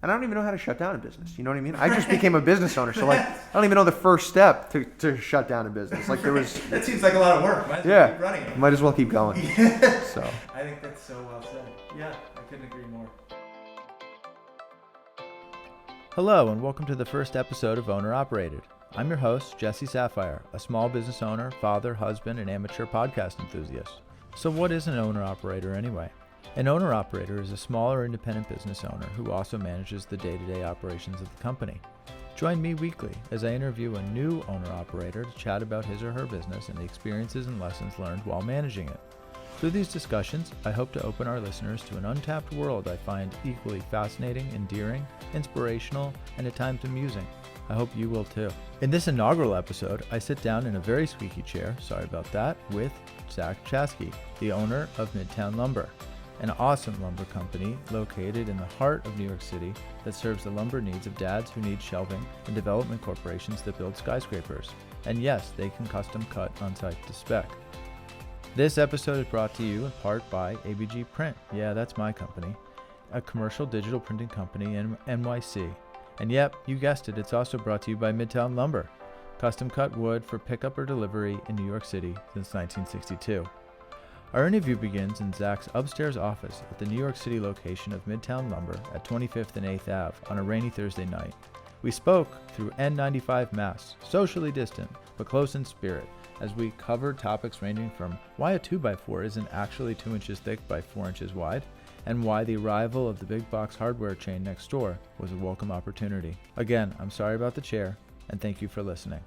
And I don't even know how to shut down a business. You know what I mean? I just became a business owner. So, like, I don't even know the first step to shut down a business. Like, there was... That seems like a lot of work. Might as well keep running it. Might as well keep going. So I think that's so well said. Yeah, I couldn't agree more. Hello, and welcome to the first episode of Owner Operated. I'm your host, Jesse Sapphire, a small business owner, father, husband, and amateur podcast enthusiast. So what is an owner-operator anyway? An owner-operator is a smaller independent business owner who also manages the day-to-day operations of the company. Join me weekly as I interview a new owner-operator to chat about his or her business and the experiences and lessons learned while managing it. Through these discussions, I hope to open our listeners to an untapped world I find equally fascinating, endearing, inspirational, and at times amusing. I hope you will too. In this inaugural episode, I sit down in a very squeaky chair, sorry about that, with Zach Chasky, the owner of Midtown Lumber, an awesome lumber company located in the heart of New York City that serves the lumber needs of dads who need shelving and development corporations that build skyscrapers. And yes, they can custom cut on site to spec. This episode is brought to you in part by ABG Print. Yeah, that's my company. A commercial digital printing company in NYC. And yep, you guessed it, it's also brought to you by Midtown Lumber, custom cut wood for pickup or delivery in New York City since 1962. Our interview begins in Zach's upstairs office at the New York City location of Midtown Lumber at 25th and 8th Ave on a rainy Thursday night. We spoke through N95 masks, socially distant, but close in spirit, as we covered topics ranging from why a 2x4 isn't actually 2 inches thick by 4 inches wide, and why the arrival of the big box hardware chain next door was a welcome opportunity. Again, I'm sorry about the chair, and thank you for listening.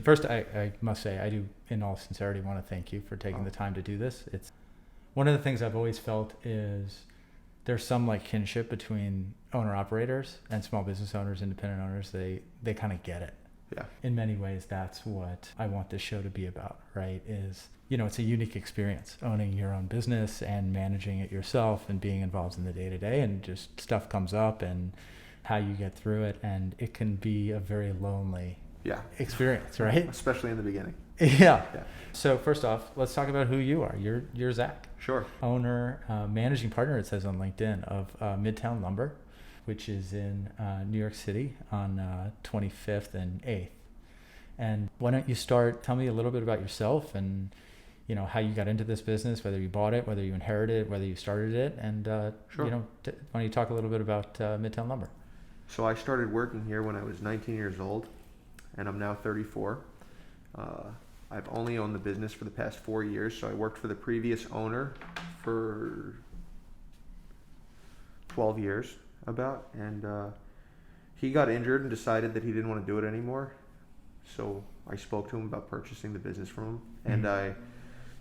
First, I must say, I do, in all sincerity, want to thank you for taking the time to do this. It's one of the things I've always felt is there's some like kinship between owner-operators and small business owners, independent owners. They kind of get it. yeah, In many ways, that's what I want this show to be about, right? Is, you know, it's a unique experience owning your own business and managing it yourself and being involved in the day-to-day, and just stuff comes up and how you get through it. And it can be a very lonely experience, right? Especially in the beginning. Yeah. So first off, let's talk about who you are. You're Zach. Sure. Owner, managing partner, it says on LinkedIn, of Midtown Lumber, which is in New York City on 25th and 8th. And why don't you tell me a little bit about yourself and, you know, how you got into this business, whether you bought it, whether you inherited it, whether you started it, and, Sure. You know, why don't you talk a little bit about Midtown Lumber? So I started working here when I was 19 years old, and I'm now 34. I've only owned the business for the past 4 years, so I worked for the previous owner for 12 years about, and he got injured and decided that he didn't want to do it anymore. So I spoke to him about purchasing the business from him, and I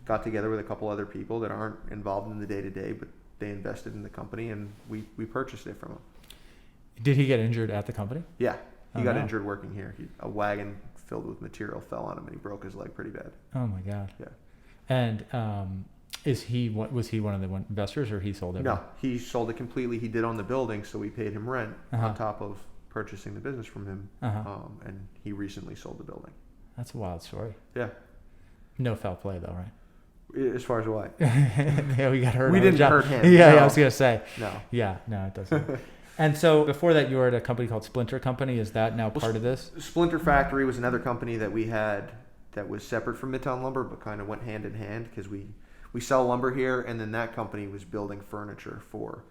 got together with a couple other people that aren't involved in the day-to-day, but they invested in the company, and we purchased it from him. Did he get injured at the company? Yeah, he got no. injured working here. A wagon filled with material fell on him, and he broke his leg pretty bad. Oh my God. Yeah. And was he one of the investors, or he sold everything? No, he sold it completely. He did own the building, so we paid him rent Uh-huh. on top of purchasing the business from him. Uh-huh. And he recently sold the building. That's a wild story. Yeah. No foul play though, right? As far as what? Yeah, we got hurt. We on the didn't job. hurt him. Yeah, No. I was gonna say. No. Yeah, no, it doesn't. And so before that, you were at a company called Splinter Company. Is that now part of this? Splinter Factory was another company that we had that was separate from Midtown Lumber, but kind of went hand in hand because we sell lumber here, and then that company was building furniture for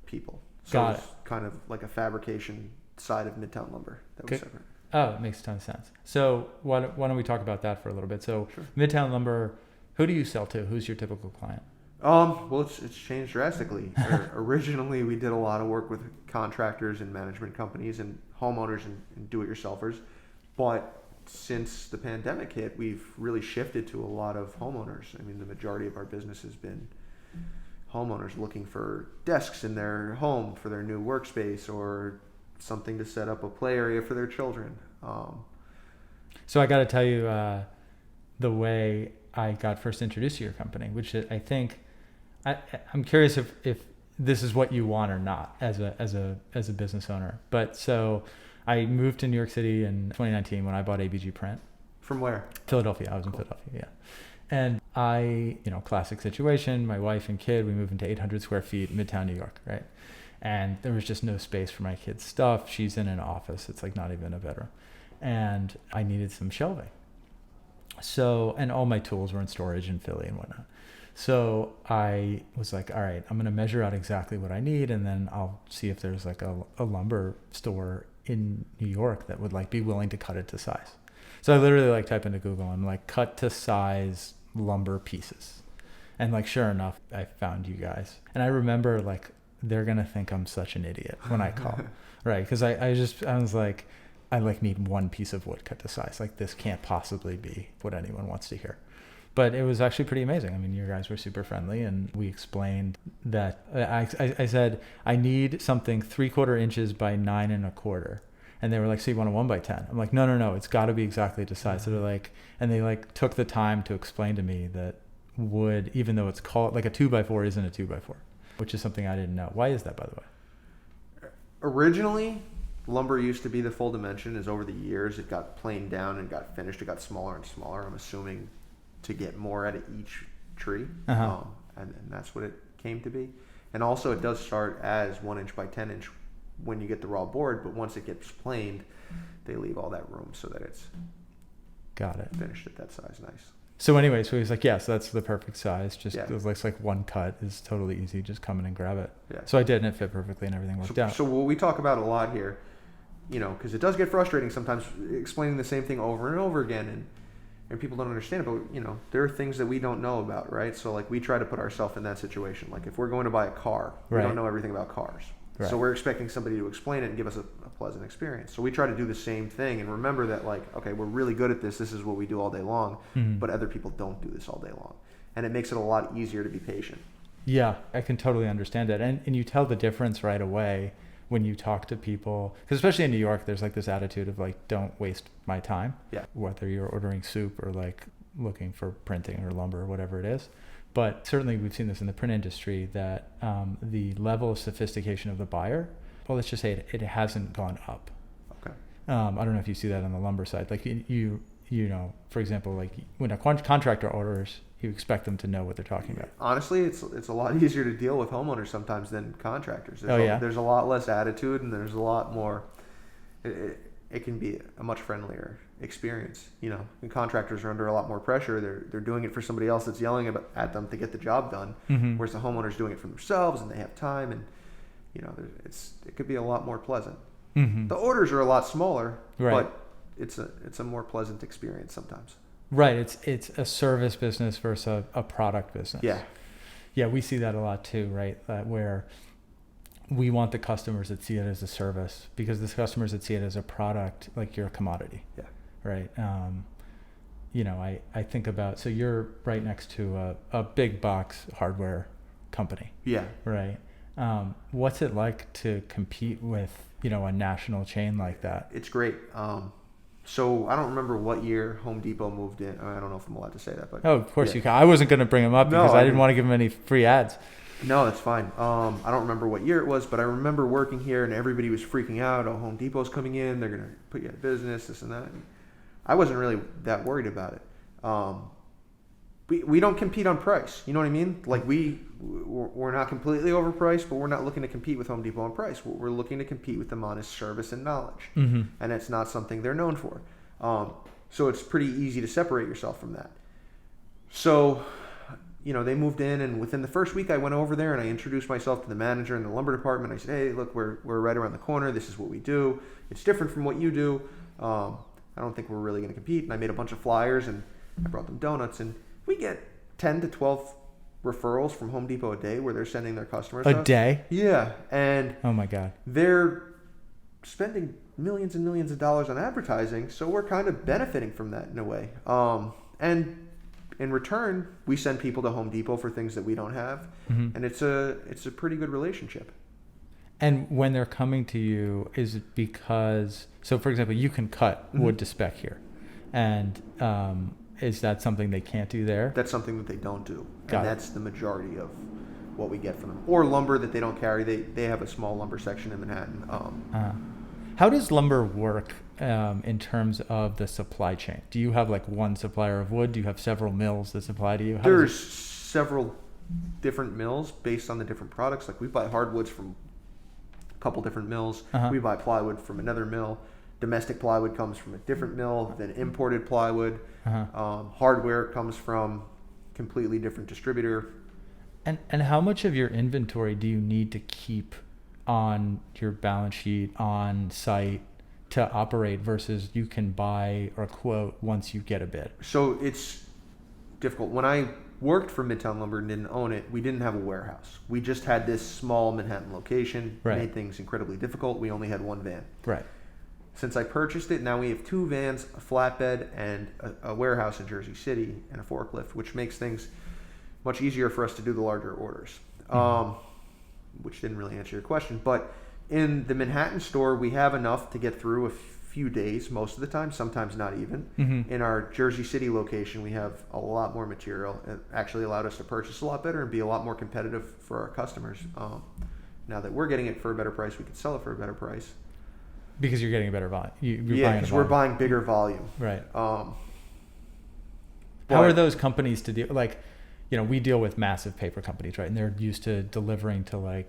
people. So Got it was kind of like a fabrication side of Midtown Lumber that was Okay. separate. Oh, it makes a ton of sense. So why don't we talk about that for a little bit? So Sure. Midtown Lumber, who do you sell to? Who's your typical client? Well, it's changed drastically. Originally, we did a lot of work with contractors and management companies and homeowners and do-it-yourselfers. But since the pandemic hit, we've really shifted to a lot of homeowners. I mean, the majority of our business has been homeowners looking for desks in their home for their new workspace, or something to set up a play area for their children. So I got to tell you, the way I got first introduced to your company, which I think, I'm curious if this is what you want or not as a business owner. But so I moved to New York City in 2019 when I bought ABG Print. From where? Philadelphia. I was in Philadelphia, yeah. And I, classic situation, my wife and kid, we moved into 800 square feet, Midtown New York, right? And there was just no space for my kid's stuff. She's in an office. It's like not even a bedroom. And I needed some shelving. So, and all my tools were in storage in Philly and whatnot. So I was like, all right, I'm going to measure out exactly what I need. And then I'll see if there's like a lumber store in New York that would like be willing to cut it to size. So I literally like type into Google, I'm like cut to size lumber pieces. And like, sure enough, I found you guys. And I remember like, they're going to think I'm such an idiot when I call, right? Cause I was like, I like need one piece of wood cut to size. Like this can't possibly be what anyone wants to hear. But it was actually pretty amazing. I mean, you guys were super friendly, and we explained that I said, I need something 3/4 inches by 9 1/4. And they were like, so you want a 1x10? I'm like, no, it's got to be exactly to size. So they're like, and they like took the time to explain to me that wood, even though it's called like a 2x4 isn't a 2x4, which is something I didn't know. Why is that, by the way? Originally, lumber used to be the full dimension. As over the years, it got planed down and got finished. It got smaller and smaller. I'm assuming to get more out of each tree. And that's what it came to be. And also it does start as 1 inch by 10 inch when you get the raw board, but once it gets planed, they leave all that room so that it's got it finished at that size. Nice. So anyway, so he's like, yes, that's the perfect size. Just Yeah. it looks like one cut is totally easy. Just come in and grab it. Yeah. So I did, and it fit perfectly, and everything worked out. So what we talk about a lot here, because it does get frustrating sometimes explaining the same thing over and over again, and people don't understand it, but there are things that we don't know about, right? So like we try to put ourselves in that situation. Like if we're going to buy a car, we don't know everything about cars. Right. So we're expecting somebody to explain it and give us a pleasant experience. So we try to do the same thing and remember that like, okay, we're really good at this. This is what we do all day long, but other people don't do this all day long. And it makes it a lot easier to be patient. Yeah, I can totally understand that. And you tell the difference right away when you talk to people, because especially in New York, there's like this attitude of like, don't waste my time. Yeah. Whether you're ordering soup or like looking for printing or lumber or whatever it is. But certainly we've seen this in the print industry that the level of sophistication of the buyer, well, let's just say it hasn't gone up. Okay. I don't know if you see that on the lumber side. Like for example, like when a contractor orders, you expect them to know what they're talking about. Honestly, it's a lot easier to deal with homeowners sometimes than contractors. There's a lot less attitude, and there's a lot more. It can be a much friendlier experience. And contractors are under a lot more pressure. They're doing it for somebody else that's yelling at them to get the job done, whereas the homeowner's doing it for themselves, and they have time, and it could be a lot more pleasant. The orders are a lot smaller, but it's a more pleasant experience sometimes. Right. It's a service business versus a product business. Yeah. Yeah, we see that a lot too, right? Where we want the customers that see it as a service, because the customers that see it as a product, like you're a commodity. Yeah. Right. I think about, so you're right next to a big box hardware company. Yeah. Right. What's it like to compete with, a national chain like that? It's great. So I don't remember what year Home Depot moved in. I don't know if I'm allowed to say that, but oh, of course you can. I wasn't going to bring them up because I didn't want to give them any free ads. No, that's fine. I don't remember what year it was, but I remember working here and everybody was freaking out. Oh, Home Depot's coming in. They're going to put you out of business, this and that. And I wasn't really that worried about it. We don't compete on price. You know what I mean? Like we're not completely overpriced, but we're not looking to compete with Home Depot on price. We're looking to compete with them on is service and knowledge. And it's not something they're known for. So it's pretty easy to separate yourself from that. So, they moved in, and within the first week I went over there and I introduced myself to the manager in the lumber department. I said, hey, look, we're right around the corner. This is what we do. It's different from what you do. I don't think we're really going to compete. And I made a bunch of flyers and I brought them donuts, and we get 10 to 12 referrals from Home Depot a day where they're sending their customers. A day? Yeah. And oh my God. They're spending millions and millions of dollars on advertising, so we're kind of benefiting from that in a way. And in return, we send people to Home Depot for things that we don't have, and it's a pretty good relationship. And when they're coming to you, is it because, so for example, you can cut wood to spec here, and is that something they can't do there? That's something that they don't do. Got and it. That's the majority of what we get from them. Or lumber that they have a small lumber section in Manhattan. How does lumber work in terms of the supply chain? Do you have like one supplier of wood? Do you have several mills that supply to you? There's several different mills based on the different products. Like we buy hardwoods from a couple different mills. We buy plywood from another mill. Domestic plywood comes from a different mill than imported plywood. Hardware comes from completely different distributor. And how much of your inventory do you need to keep on your balance sheet on site to operate versus you can buy or quote once you get a bid? So it's difficult. When I worked for Midtown Lumber and didn't own it, we didn't have a warehouse. We just had this small Manhattan location. Right. Made things incredibly difficult. We only had one van. Right. Since I purchased it, now we have 2 vans, a flatbed, and a warehouse in Jersey City, and a forklift, which makes things much easier for us to do the larger orders. Which didn't really answer your question. But in the Manhattan store, we have enough to get through a few days most of the time, sometimes not even. In our Jersey City location, we have a lot more material. It actually allowed us to purchase a lot better and be a lot more competitive for our customers. Now that we're getting it for a better price, we can sell it for a better price. Because you're getting a better volume. Yeah, because we're buying bigger volume. Right. How are those companies to deal? Like, we deal with massive paper companies, right? And they're used to delivering to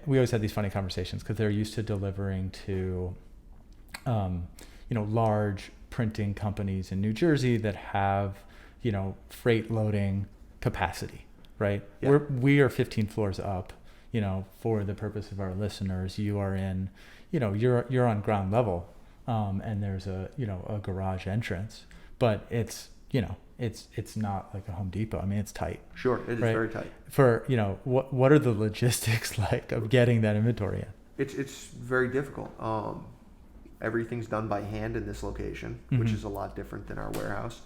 we always had these funny conversations because they're used to delivering to, large printing companies in New Jersey that have, freight loading capacity, right? Yeah. We are 15 floors up, for the purpose of our listeners. You are in, you're on ground level, and there's a garage entrance, but it's not like a Home Depot. I mean, it's tight. Sure, it is right? very tight. For what are the logistics like of getting that inventory in? It's very difficult. Everything's done by hand in this location, which is a lot different than our warehouse.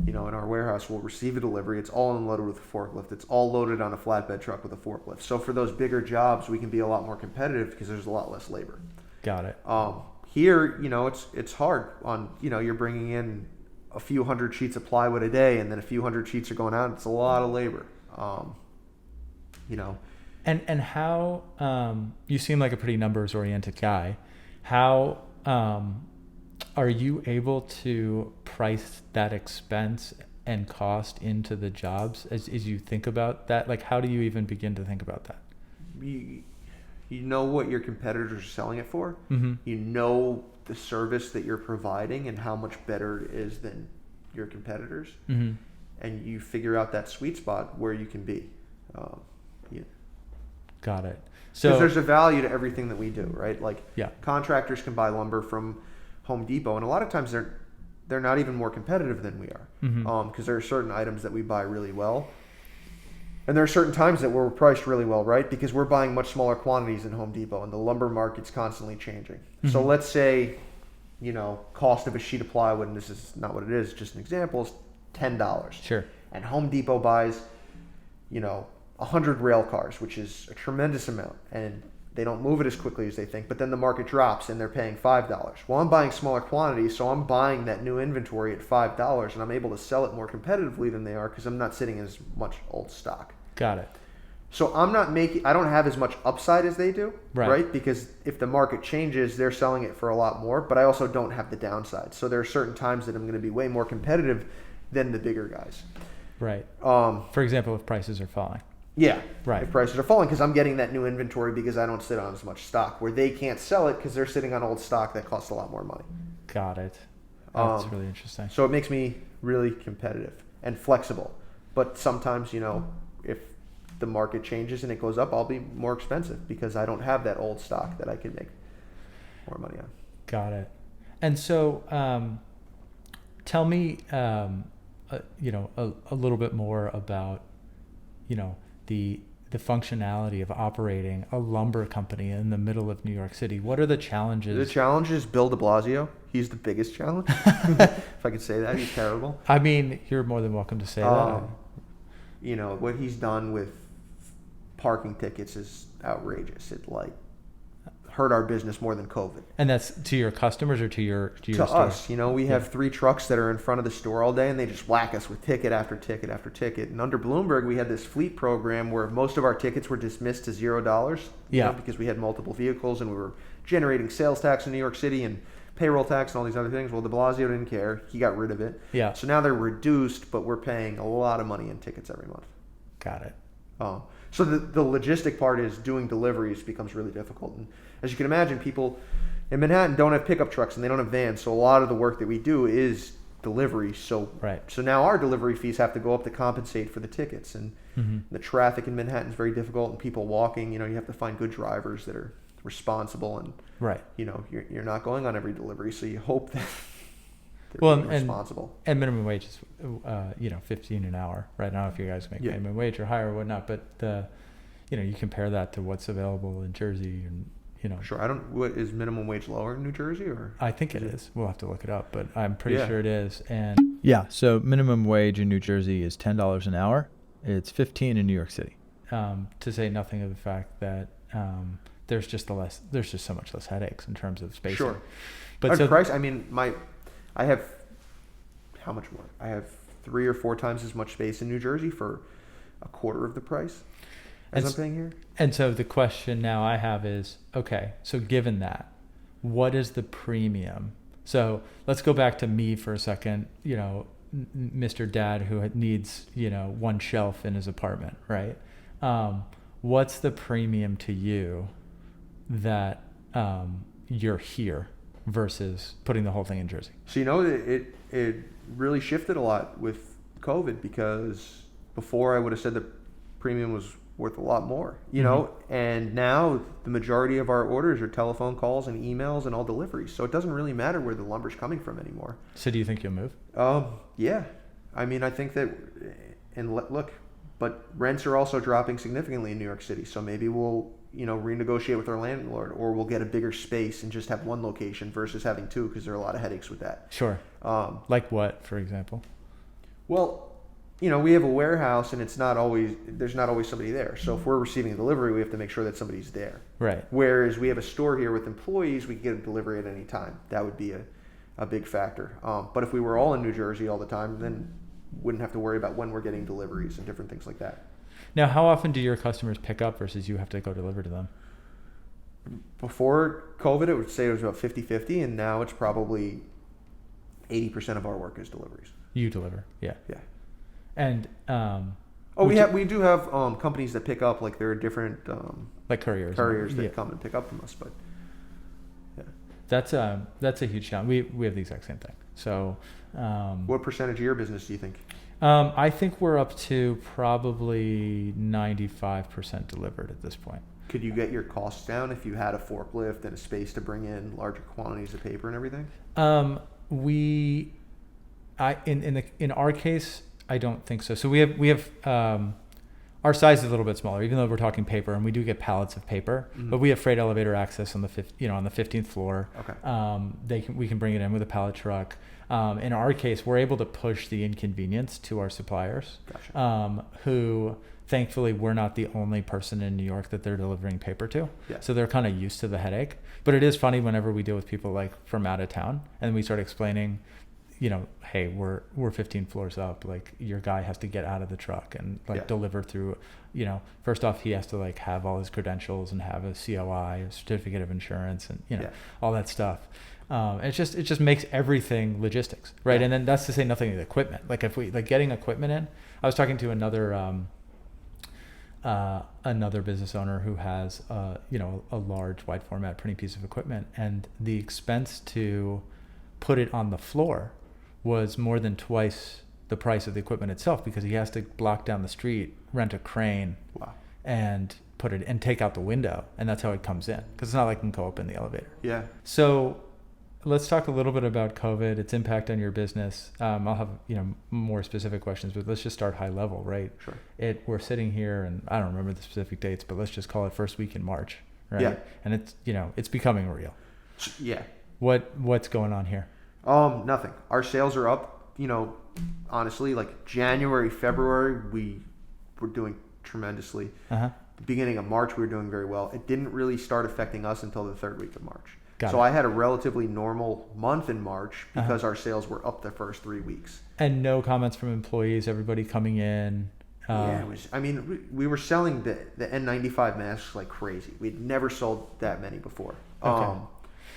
In our warehouse, we'll receive a delivery. It's all unloaded with a forklift. It's all loaded on a flatbed truck with a forklift. So for those bigger jobs, we can be a lot more competitive because there's a lot less labor. Got it. Here, it's hard. You're bringing in a few hundred sheets of plywood a day, and then a few hundred sheets are going out. It's a lot of labor. And how you seem like a pretty numbers oriented guy. How are you able to price that expense and cost into the jobs as you think about that? Like, how do you even begin to think about that? You know what your competitors are selling it for. You know the service that you're providing and how much better it is than your competitors. And you figure out that sweet spot where you can be. Got it. Because there's a value to everything that we do, right? Like, yeah. Contractors can buy lumber from Home Depot, and a lot of times they're not even more competitive than we are, because there are certain items that we buy really well, and there are certain times that we're priced really well, right? Because we're buying much smaller quantities than Home Depot, and the lumber market's constantly changing. So let's say, cost of a sheet of plywood, and this is not what it is, just an example, is $10. Sure. And Home Depot buys, 100 rail cars, which is a tremendous amount, and they don't move it as quickly as they think, but then the market drops and they're paying $5. Well, I'm buying smaller quantities, so I'm buying that new inventory at $5, and I'm able to sell it more competitively than they are because I'm not sitting in as much old stock. Got it. So I don't have as much upside as they do, right? Because if the market changes, they're selling it for a lot more, but I also don't have the downside. So there are certain times that I'm going to be way more competitive than the bigger guys. Right. For example, if prices are falling. Yeah, right. If prices are falling, because I'm getting that new inventory because I don't sit on as much stock, where they can't sell it because they're sitting on old stock that costs a lot more money. Got it. That's really interesting. So it makes me really competitive and flexible. But sometimes, if the market changes and it goes up, I'll be more expensive because I don't have that old stock that I can make more money on. Got it. And so tell me, a little bit more about, the functionality of operating a lumber company in the middle of New York City. What are the challenges? The challenge is Bill de Blasio. He's the biggest challenge. If I could say that, he's terrible. I mean, you're more than welcome to say that. What he's done with parking tickets is outrageous. It hurt our business more than COVID. And that's to your customers or to your store? Us. We have 3 trucks that are in front of the store all day, and they just whack us with ticket after ticket after ticket. And under Bloomberg, we had this fleet program where most of our tickets were dismissed to $0. Yeah. Because we had multiple vehicles and we were generating sales tax in New York City, and payroll tax and all these other things. Well, de Blasio didn't care. He got rid of it. Yeah. So now they're reduced, but we're paying a lot of money in tickets every month. Got it. So the logistic part is doing deliveries becomes really difficult. And as you can imagine, people in Manhattan don't have pickup trucks and they don't have vans. So a lot of the work that we do is delivery. So now our delivery fees have to go up to compensate for the tickets. And the traffic in Manhattan is very difficult, and people walking, you have to find good drivers that are responsible, and you're not going on every delivery, so you hope that they're being responsible. And minimum wage is $15 an hour, right? I don't know if you guys make minimum wage or higher or whatnot, but you compare that to what's available in Jersey, and Sure. What is minimum wage lower in New Jersey, or? I think it is. We'll have to look it up, but I'm pretty sure it is. And so minimum wage in New Jersey is $10 an hour. It's $15 in New York City. To say nothing of the fact that there's just so much less headaches in terms of spacing. Sure. But price. I mean, I have how much more? I have 3 or 4 times as much space in New Jersey for a quarter of the price as I'm paying here. And so the question now I have is, okay, so given that, what is the premium? So let's go back to me for a second, Mr. Dad who needs, one shelf in his apartment, right? What's the premium to you that you're here versus putting the whole thing in Jersey? So it really shifted a lot with COVID, because before I would have said the premium was worth a lot more, and now the majority of our orders are telephone calls and emails and all deliveries. So it doesn't really matter where the lumber's coming from anymore. So do you think you'll move? Yeah. I mean, I think that, and look, but rents are also dropping significantly in New York City. So maybe we'll, renegotiate with our landlord, or we'll get a bigger space and just have one location versus having 2, because there are a lot of headaches with that. Sure. Like what, for example? Well, we have a warehouse, and there's not always somebody there. So if we're receiving a delivery, we have to make sure that somebody's there. Right. Whereas we have a store here with employees, we can get a delivery at any time. That would be a big factor. But if we were all in New Jersey all the time, then wouldn't have to worry about when we're getting deliveries and different things like that. Now, how often do your customers pick up versus you have to go deliver to them? Before COVID, it would say it was about 50-50, and now it's probably 80% of our work is deliveries. You deliver, yeah. Yeah. And we do have companies that pick up, like there are different like couriers that come and pick up from us, but yeah. That's a huge challenge. We have the exact same thing. So what percentage of your business do you think? I think we're up to probably 95% delivered at this point. Could you get your costs down if you had a forklift and a space to bring in larger quantities of paper and everything? In our case, I don't think so. So we have our size is a little bit smaller, even though we're talking paper, and we do get pallets of paper. Mm-hmm. But we have freight elevator access on the 15th floor. Okay. We can bring it in with a pallet truck. In our case, we're able to push the inconvenience to our suppliers. Gotcha. Who thankfully we're not the only person in New York that they're delivering paper to. Yeah. So they're kind of used to the headache. But it is funny whenever we deal with people like from out of town, and we start explaining, hey, we're 15 floors up. Like, your guy has to get out of the truck and deliver through, first off, he has to have all his credentials and have a COI, a certificate of insurance, and all that stuff. It just makes everything logistics, right? Yeah. And then that's to say nothing of the equipment. Like, if we getting equipment in, I was talking to another business owner who has a large wide format printing piece of equipment, and the expense to put it on the floor was more than twice the price of the equipment itself, because he has to block down the street, rent a crane, and put it and take out the window, and that's how it comes in, because it's not like it can go up in the elevator. Yeah. So let's talk a little bit about COVID, its impact on your business. I'll have more specific questions, but let's just start high level, right? Sure. We're sitting here, and I don't remember the specific dates, but let's just call it first week in March, right? Yeah. And it's becoming real. Yeah. What's going on here? Nothing. Our sales are up. Honestly, like January, February, we were doing tremendously. Uh-huh. The beginning of March, we were doing very well. It didn't really start affecting us until the 3rd week of March. So I had a relatively normal month in March because our sales were up the first 3 weeks. And no comments from employees, everybody coming in. Yeah, we were selling the N95 masks like crazy. We'd never sold that many before. Okay.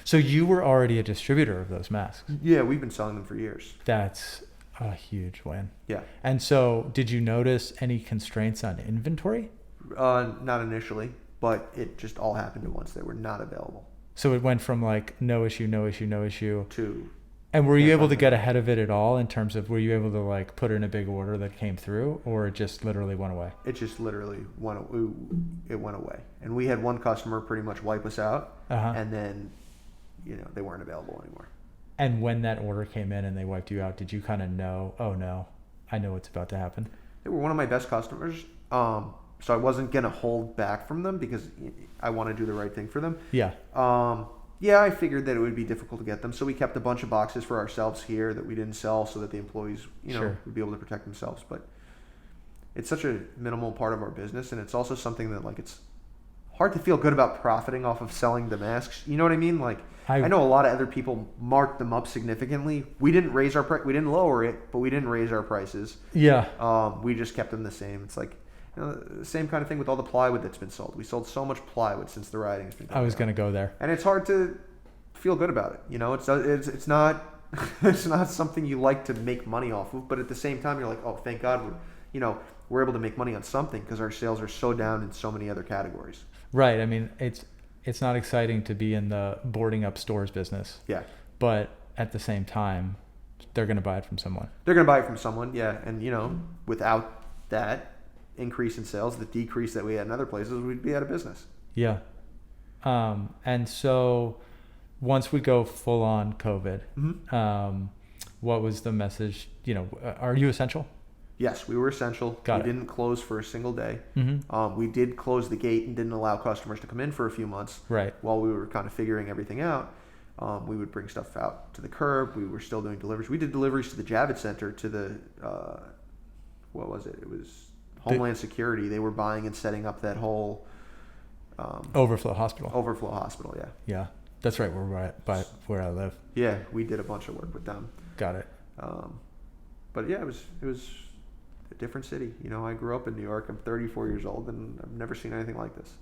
So you were already a distributor of those masks. Yeah, we've been selling them for years. That's a huge win. Yeah. And so did you notice any constraints on inventory? Not initially, but it just all happened at once. They were not available. So it went from like no issue To and were you able to something. get ahead of it at all in terms of, were you able to like put in a big order that came through, or it just literally went away? It just literally went away. And we had one customer pretty much wipe us out, and then, they weren't available anymore. And when that order came in and they wiped you out, did you kind of know, oh no, I know what's about to happen? They were one of my best customers, so I wasn't gonna hold back from them because I want to do the right thing for them. Yeah. Yeah, I figured that it would be difficult to get them, so we kept a bunch of boxes for ourselves here that we didn't sell, so that the employees, Sure. would be able to protect themselves. But it's such a minimal part of our business, and it's also something that it's hard to feel good about profiting off of selling the masks. You know what I mean? I know a lot of other people marked them up significantly. We didn't raise our price. We didn't lower it, but we didn't raise our prices. Yeah. We just kept them the same. It's the same kind of thing with all the plywood that's been sold. We sold so much plywood since the rioting has been going I was on. going to go there. And it's hard to feel good about it. It's not it's not something you like to make money off of. But at the same time, you're like, oh, thank God we're able to make money on something because our sales are so down in so many other categories. Right. I mean, it's not exciting to be in the boarding up stores business. Yeah. But at the same time, they're going to buy it from someone. They're going to buy it from someone. Yeah. And without that increase in sales, the decrease that we had in other places, we'd be out of business. Yeah. And so once we go full on COVID, what was the message? Are you essential? Yes, we were essential. Got we it. didn't close for a single day. Mm-hmm. We did close the gate and didn't allow customers to come in for a few months. Right. While we were kind of figuring everything out. We would bring stuff out to the curb. We were still doing deliveries. We did deliveries to the Javits Center, to the, what was it? It was Homeland Security. They were buying and setting up that whole Overflow Hospital. Overflow Hospital, yeah. Yeah, that's right. By where I live. Yeah, we did a bunch of work with them. Got it. But yeah, it was a different city. I grew up in New York. I'm 34 years old, and I've never seen anything like this.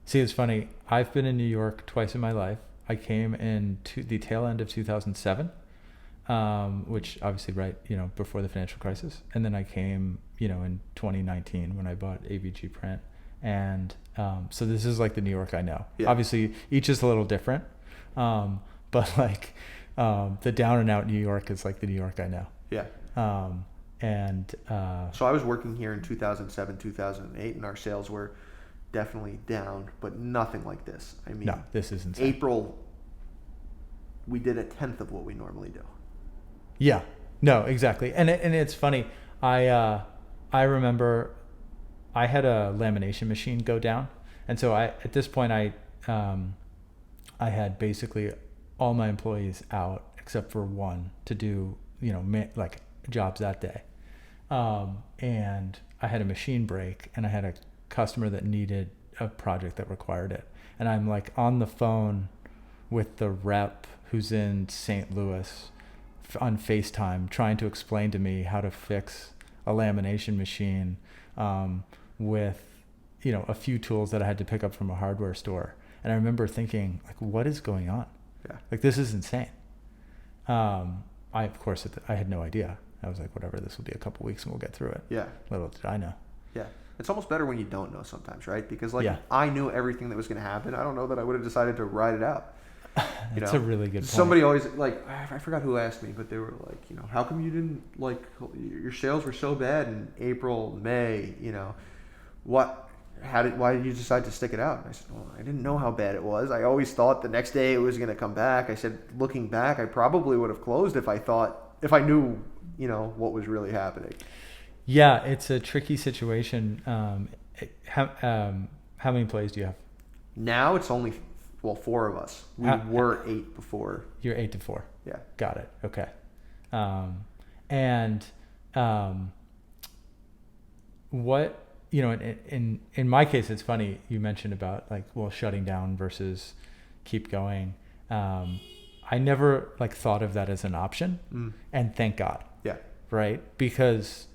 See, it's funny. I've been in New York twice in my life. I came in the tail end of 2007, which obviously before the financial crisis. And then I came, in 2019 when I bought AVG Print. And so this is like the New York I know. Yeah. Obviously, each is a little different. But the down and out New York is like the New York I know. Yeah. So I was working here in 2007, 2008, and our sales were definitely down, but nothing like this. I mean, no, this is insane. April, we did 1/10 of what we normally do. Yeah, no, exactly. And it's funny. I remember I had a lamination machine go down. And so at this point I had basically all my employees out except for one to do, jobs that day. And I had a machine break and I had a customer that needed a project that required it. And I'm on the phone with the rep who's in St. Louis on FaceTime trying to explain to me how to fix a lamination machine with a few tools that I had to pick up from a hardware store. And I remember thinking, what is going on? Yeah. This is insane. I had no idea. I was like, whatever, this will be a couple weeks and we'll get through it. Yeah. Little did I know. Yeah. It's almost better when you don't know sometimes, right? Because Yeah. I knew everything that was going to happen. I don't know that I would have decided to ride it out. That's a really good point. Somebody always I forgot who asked me, but they were like, how come you didn't your sales were so bad in April, May, why did you decide to stick it out? And I said, well, I didn't know how bad it was. I always thought the next day it was going to come back. I said, looking back, I probably would have closed if I knew, what was really happening. Yeah, it's a tricky situation. How many employees do you have? Now it's only 4 of us. We were 8 before. You're 8 to 4. Yeah. Got it. Okay. What, in my case, it's funny you mentioned about shutting down versus keep going. I never thought of that as an option, and thank God. Yeah. Right? Because,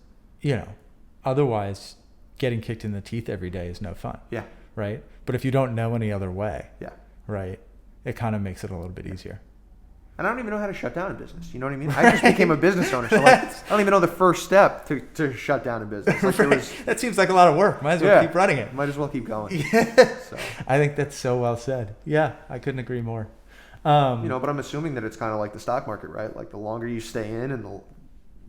otherwise getting kicked in the teeth every day is no fun. Yeah. Right? But if you don't know any other way, yeah, right, it kind of makes it a little bit easier. And I don't even know how to shut down a business. You know what I mean? I just became a business owner, so like, I don't even know the first step to shut down a business. Like, That seems like a lot of work. Might as well keep running it. Might as well keep going. Yeah. So. I think that's so well said. Yeah, I couldn't agree more. But I'm assuming that it's kind of like the stock market, right? Like the longer you stay in and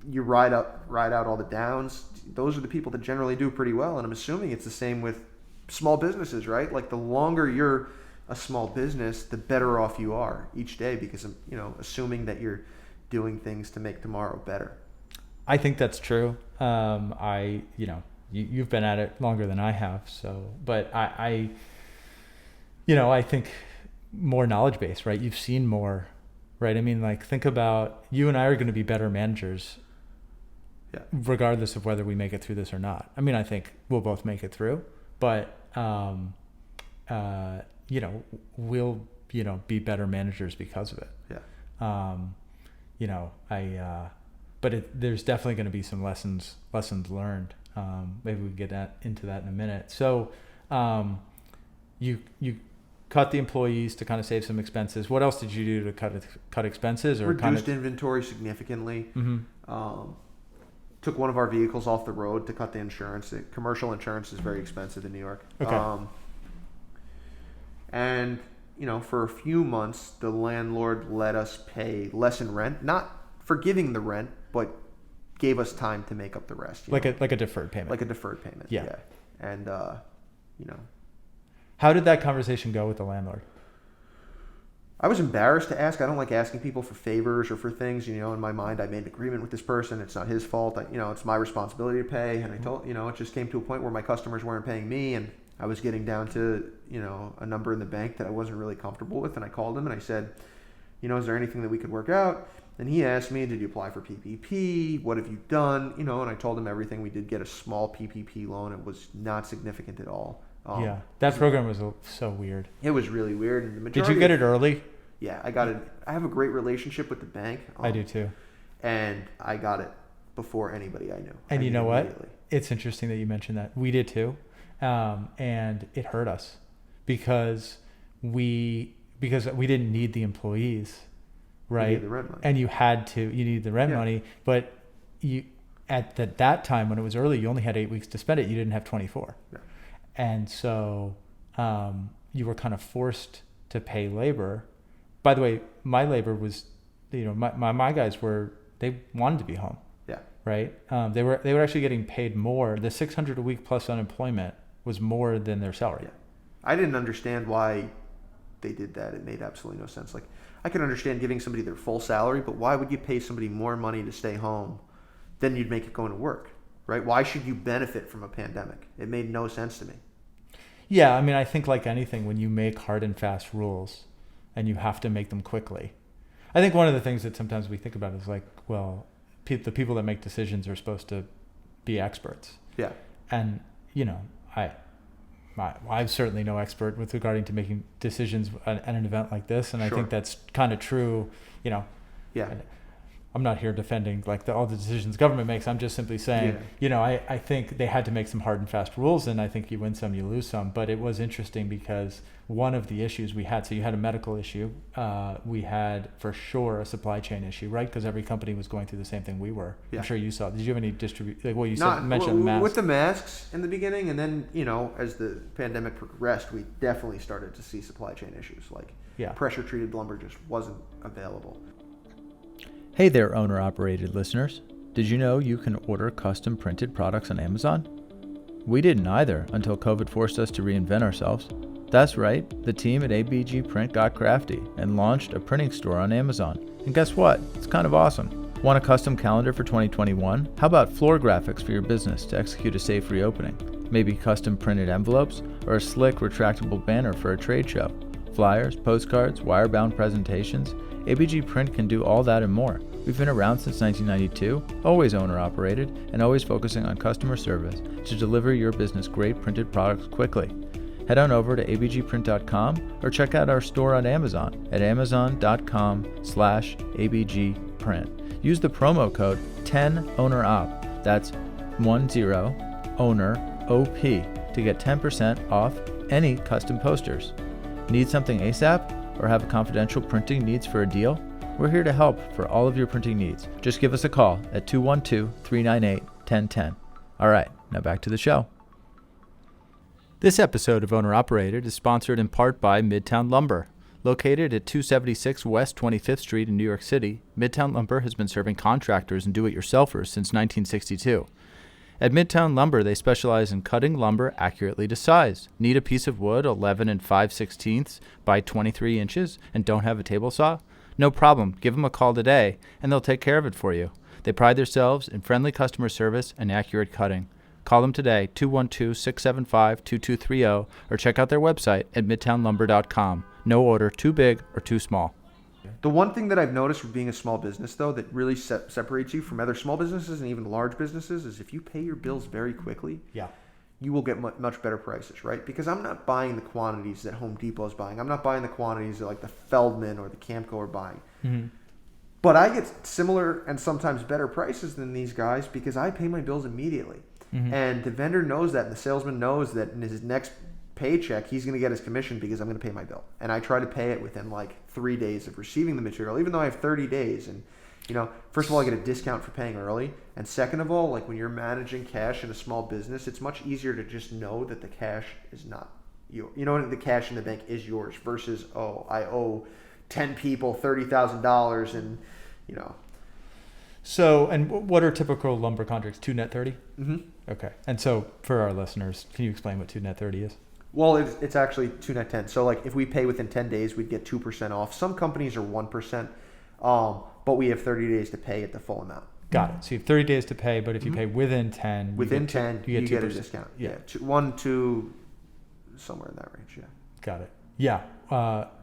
you ride out all the downs, those are the people that generally do pretty well. And I'm assuming it's the same with small businesses, right? Like the longer you're a small business, the better off you are each day because I'm, assuming that you're doing things to make tomorrow better. I think that's true. You've been at it longer than I have. So, but I think more knowledge base, right? You've seen more, right? I mean, like think about you and I are going to be better managers regardless of whether we make it through this or not. I mean, I think we'll both make it through, but, we'll, be better managers because of it. Yeah. There's definitely going to be some lessons learned. Maybe we can get into that in a minute. So, you cut the employees to kind of save some expenses. What else did you do to cut expenses or reduced inventory significantly? Mm-hmm. Took one of our vehicles off the road to cut the insurance. Commercial insurance is very expensive in New York. Okay. And for a few months, the landlord let us pay less in rent, not forgiving the rent, but gave us time to make up the rest. Like a deferred payment. Like a deferred payment. Yeah. And how did that conversation go with the landlord? I was embarrassed to ask. I don't like asking people for favors or for things. In my mind, I made an agreement with this person. It's not his fault. It's my responsibility to pay. And I told, it just came to a point where my customers weren't paying me, and I was getting down to, a number in the bank that I wasn't really comfortable with. And I called him and I said, is there anything that we could work out? And he asked me, did you apply for PPP? What have you done? And I told him everything. We did get a small PPP loan. It was not significant at all. That program was so weird. It was really weird. And the did you get it early? Yeah, I got it. I have a great relationship with the bank. I do too. And I got it before anybody I knew. And you know what? It's interesting that you mentioned that. We did too. And it hurt us because we didn't need the employees, right? You need the rent money. And you need the rent money, but you at that time when it was early, you only had 8 weeks to spend it. You didn't have 24. Yeah. And so you were kind of forced to pay labor. By the way, my labor was, my guys they wanted to be home. Yeah. Right. They were actually getting paid more. The $600 a week plus unemployment was more than their salary. Yeah. I didn't understand why they did that. It made absolutely no sense. Like I could understand giving somebody their full salary, but why would you pay somebody more money to stay home than you'd make it going to work? Right? Why should you benefit from a pandemic? It made no sense to me. Yeah. I mean, I think like anything, when you make hard and fast rules, and you have to make them quickly. I think one of the things that sometimes we think about is like, well, the people that make decisions are supposed to be experts. Yeah. And, I'm certainly no expert with regarding to making decisions at an event like this. And I think that's kind of true, Yeah. I'm not here defending like all the decisions government makes. I'm just simply saying, I think they had to make some hard and fast rules, and I think you win some, you lose some. But it was interesting because one of the issues we had, so you had a medical issue. We had for sure a supply chain issue, right? Because every company was going through the same thing we were. Yeah. I'm sure you saw. Did you have any mentioned masks? With the masks in the beginning, and then, as the pandemic progressed, we definitely started to see supply chain issues. Like pressure treated lumber just wasn't available. Hey there, owner-operated listeners. Did you know you can order custom printed products on Amazon? We didn't either until COVID forced us to reinvent ourselves. That's right, the team at ABG Print got crafty and launched a printing store on Amazon. And guess what? It's kind of awesome. Want a custom calendar for 2021? How about floor graphics for your business to execute a safe reopening? Maybe custom printed envelopes or a slick retractable banner for a trade show? Flyers, postcards, wire-bound presentations? ABG Print can do all that and more. We've been around since 1992, always owner-operated, and always focusing on customer service to deliver your business great printed products quickly. Head on over to abgprint.com or check out our store on Amazon at amazon.com/abgprint. Use the promo code 10OWNEROP, that's 10OWNEROP, to get 10% off any custom posters. Need something ASAP? or have confidential printing needs for a deal? We're here to help for all of your printing needs. Just give us a call at 212-398-1010. All right, now back to the show. This episode of Owner Operated is sponsored in part by Midtown Lumber. Located at 276 West 25th Street in New York City, Midtown Lumber has been serving contractors and do-it-yourselfers since 1962. At Midtown Lumber, they specialize in cutting lumber accurately to size. Need a piece of wood 11 5/16 by 23 inches and don't have a table saw? No problem. Give them a call today, and they'll take care of it for you. They pride themselves in friendly customer service and accurate cutting. Call them today, 212-675-2230, or check out their website at midtownlumber.com. No order too big or too small. The one thing that I've noticed with being a small business, though, that really separates you from other small businesses and even large businesses is if you pay your bills very quickly, you will get much better prices, right? Because I'm not buying the quantities that Home Depot is buying. I'm not buying the quantities that like the Feldman or the Camco are buying. Mm-hmm. But I get similar and sometimes better prices than these guys because I pay my bills immediately. Mm-hmm. And the vendor knows that, and the salesman knows that in his next paycheck, he's going to get his commission because I'm going to pay my bill. And I try to pay it within like 3 days of receiving the material, even though I have 30 days. And, you know, first of all, I get a discount for paying early. And second of all, like when you're managing cash in a small business, it's much easier to just know that the cash is not you. You know, the cash in the bank is yours versus, oh, I owe 10 people $30,000 and, you know. So, and what are typical lumber contracts? 2 net 30? Mm-hmm. Okay. And so for our listeners, can you explain what 2 net 30 is? Well, it's actually 2 net 10. So like if we pay within 10 days, we'd get 2% off. Some companies are 1%, but we have 30 days to pay at the full amount. Got it. So you have 30 days to pay, but if you pay within 10, you get 2%. a discount. Yeah. 1, 2, somewhere in that range. Yeah. Got it. Yeah.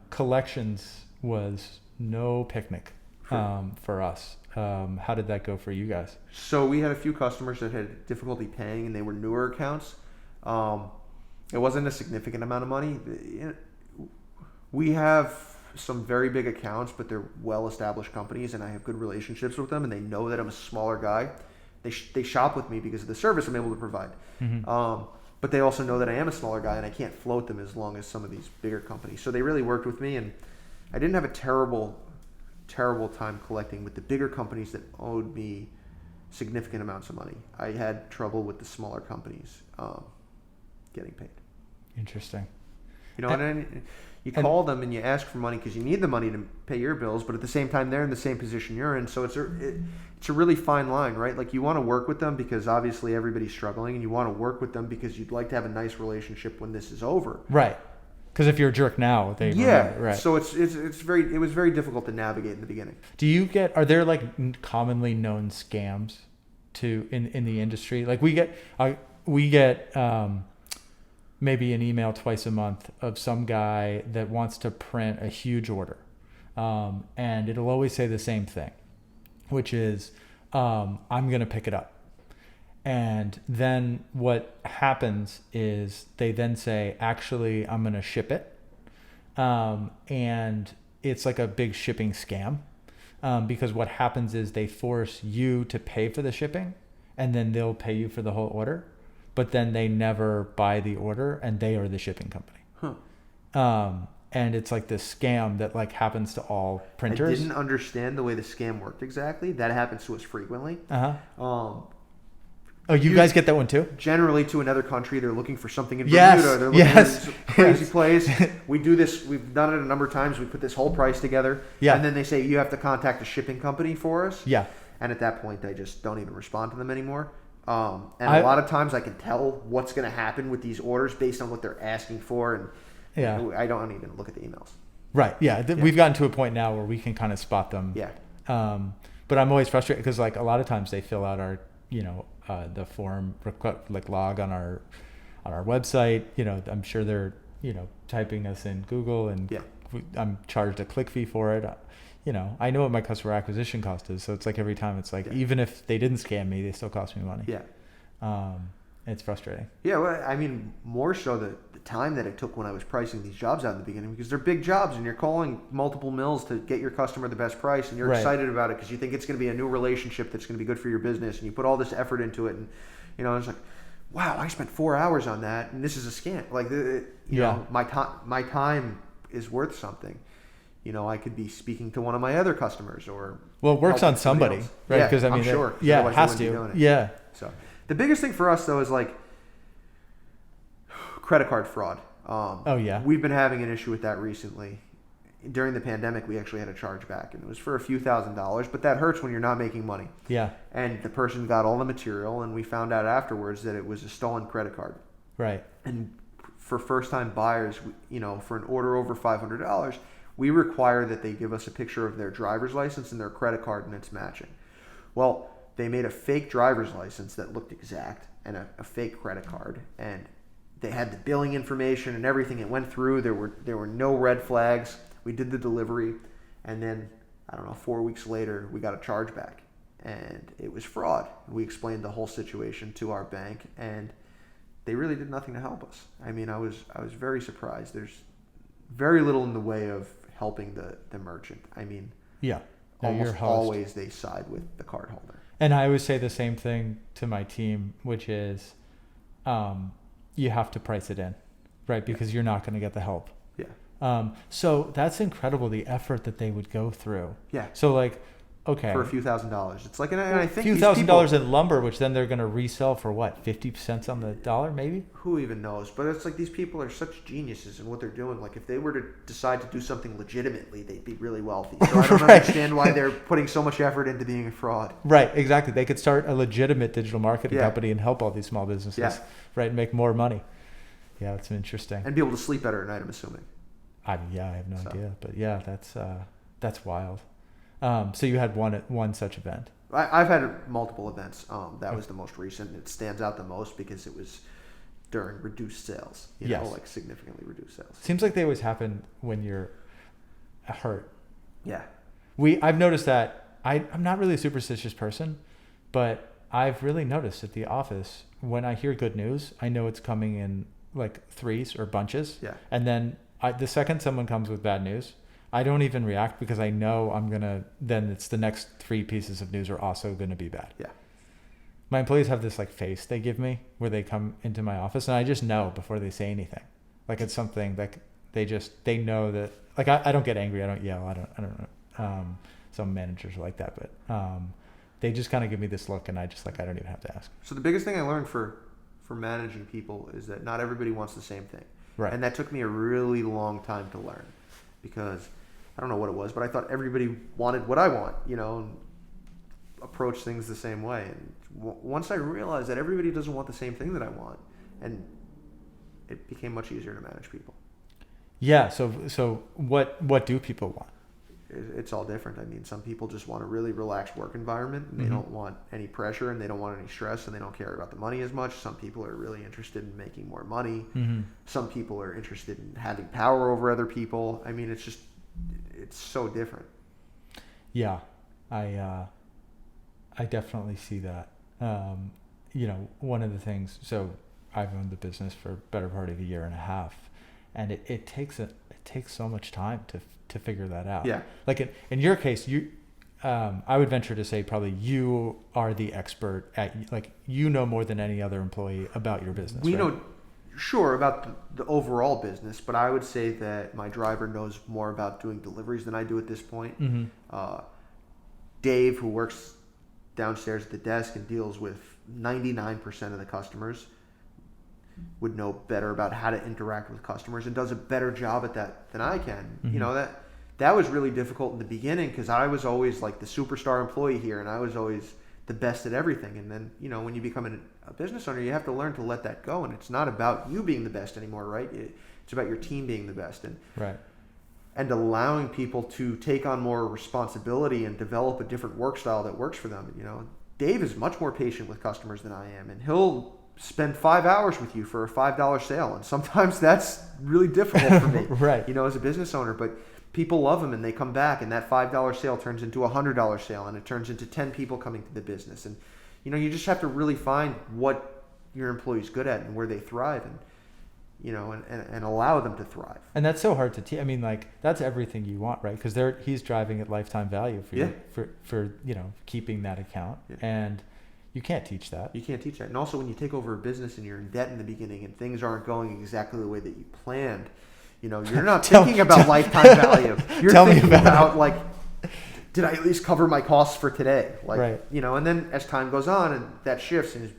Collections was no picnic for us. How did that go for you guys? So we had a few customers that had difficulty paying, and they were newer accounts. It wasn't a significant amount of money. We have some very big accounts, but they're well-established companies, and I have good relationships with them, and they know that I'm a smaller guy. They shop with me because of the service I'm able to provide. Mm-hmm. But they also know that I am a smaller guy, and I can't float them as long as some of these bigger companies. So they really worked with me, and I didn't have a terrible time collecting with the bigger companies that owed me significant amounts of money. I had trouble with the smaller companies getting paid. Interesting. You know, and you call them and you ask for money because you need the money to pay your bills, but at the same time they're in the same position you're in. So it's a really fine line, right? Like you want to work with them because obviously everybody's struggling, and you want to work with them because you'd like to have a nice relationship when this is over. Right. Because if you're a jerk now, they remember, right. So it was very difficult to navigate in the beginning. Are there like commonly known scams in the industry? Like we get maybe an email twice a month of some guy that wants to print a huge order, and it'll always say the same thing, which is I'm going to pick it up. And then what happens is they then say, actually, I'm going to ship it. And it's like a big shipping scam because what happens is they force you to pay for the shipping, and then they'll pay you for the whole order. But then they never buy the order, and they are the shipping company. And it's like this scam that like happens to all printers. I didn't understand the way the scam worked exactly. That happens to us frequently. Oh, you guys get that one too? Generally to another country. They're looking for something in Bermuda. They're looking for some crazy place. We do this. We've done it a number of times. We put this whole price together. Yeah. And then they say, you have to contact a shipping company for us. Yeah. And at that point, I just don't even respond to them anymore. A lot of times I can tell what's going to happen with these orders based on what they're asking for. And I don't even look at the emails. Right. Yeah. We've gotten to a point now where we can kind of spot them. Yeah. But I'm always frustrated because like a lot of times they fill out our, the form like log on our website. I'm sure they're typing us in Google, and I'm charged a click fee for it. I know what my customer acquisition cost is, so it's like every time it's like even if they didn't scam me, they still cost me money. It's frustrating. Yeah, well, I mean, more so the time that it took when I was pricing these jobs out in the beginning, because they're big jobs and you're calling multiple mills to get your customer the best price, and you're excited about it because you think it's going to be a new relationship that's going to be good for your business, and you put all this effort into it, and it's like, wow, I spent 4 hours on that, and this is a scam. Like, my time is worth something. I could be speaking to one of my other customers or. Well, it works helping on somebody, else. right? Yeah, Because I'm sure. 'Cause yeah, otherwise it they has wouldn't be to. doing it. Yeah. So the biggest thing for us though is like credit card fraud. Oh yeah. We've been having an issue with that recently. During the pandemic, we actually had a chargeback, and it was for a few $1,000s, but that hurts when you're not making money. Yeah. And the person got all the material, and we found out afterwards that it was a stolen credit card. Right. And for first-time buyers, for an order over $500, we require that they give us a picture of their driver's license and their credit card, and it's matching. Well, they made a fake driver's license that looked exact and a fake credit card, and they had the billing information and everything. It went through. There were no red flags. We did the delivery, and then, 4 weeks later, we got a chargeback, and it was fraud. We explained the whole situation to our bank, and they really did nothing to help us. I mean, I was very surprised. There's very little in the way of helping the merchant. I mean, yeah, no, almost always they side with the card holder. And I always say the same thing to my team, which is, you have to price it in, right? Because you're not going to get the help. Yeah. So that's incredible, the effort that they would go through. Yeah. So like, okay. For a few $1,000s. It's like, and I think a few $1,000s in lumber, which then they're going to resell for what, 50 cents on the dollar, maybe? Who even knows? But it's like these people are such geniuses in what they're doing. Like if they were to decide to do something legitimately, they'd be really wealthy. So I don't Right. understand why they're putting so much effort into being a fraud. Right, exactly. They could start a legitimate digital marketing Yeah. company and help all these small businesses, Yeah. right, and make more money. Yeah, that's interesting. And be able to sleep better at night, I'm assuming. I have no idea, but yeah, that's wild. So you had one such event. I've had multiple events. That was the most recent. It stands out the most because it was during reduced sales. Yes. Like significantly reduced sales. Seems like they always happen when you're hurt. Yeah. I've noticed that I'm not really a superstitious person, but I've really noticed at the office when I hear good news, I know it's coming in like threes or bunches. Yeah. And then the second someone comes with bad news, I don't even react because I know then it's the next three pieces of news are also going to be bad. Yeah. My employees have this like face they give me where they come into my office and I just know before they say anything. Like it's something like they know that, like I don't get angry. I don't yell. I don't know. Some managers are like that, but they just kind of give me this look and I don't even have to ask. So the biggest thing I learned for managing people is that not everybody wants the same thing. Right. And that took me a really long time to learn because I don't know what it was, but I thought everybody wanted what I want, and approach things the same way. And once I realized that everybody doesn't want the same thing that I want, and it became much easier to manage people. Yeah. So what do people want? It's all different. I mean, some people just want a really relaxed work environment and they Mm-hmm. don't want any pressure and they don't want any stress and they don't care about the money as much. Some people are really interested in making more money. Mm-hmm. Some people are interested in having power over other people. I mean, it's so different. Yeah, I definitely see that. One of the things. So I've owned the business for a better part of a year and a half, and it takes so much time to figure that out. Yeah. Like in your case, I would venture to say probably you are the expert at, like, more than any other employee about your business. We right? know, sure, about the overall business, but I would say that my driver knows more about doing deliveries than I do at this point. Mm-hmm. Dave, who works downstairs at the desk and deals with 99% of the customers, would know better about how to interact with customers and does a better job at that than I can. Mm-hmm. That was really difficult in the beginning because I was always like the superstar employee here and I was always the best at everything. And then, when you become a business owner, you have to learn to let that go. And it's not about you being the best anymore, right? It's about your team being the best. And allowing people to take on more responsibility and develop a different work style that works for them. Dave is much more patient with customers than I am, and he'll spend 5 hours with you for a $5 sale. And sometimes that's really difficult for me, right. As a business owner, but people love him and they come back and that $5 sale turns into a $100 sale and it turns into 10 people coming to the business. And, you just have to really find what your employee's good at and where they thrive and, and allow them to thrive. And that's so hard to teach. I mean, like, that's everything you want, right? Because he's driving at lifetime value for you, for keeping that account. Yeah. And you can't teach that. You can't teach that. And also when you take over a business and you're in debt in the beginning and things aren't going exactly the way that you planned, You know, you're not thinking about lifetime value. You're Tell me thinking about about like, did I at least cover my costs for today? Like, Right. you know, and then as time goes on and that shifts and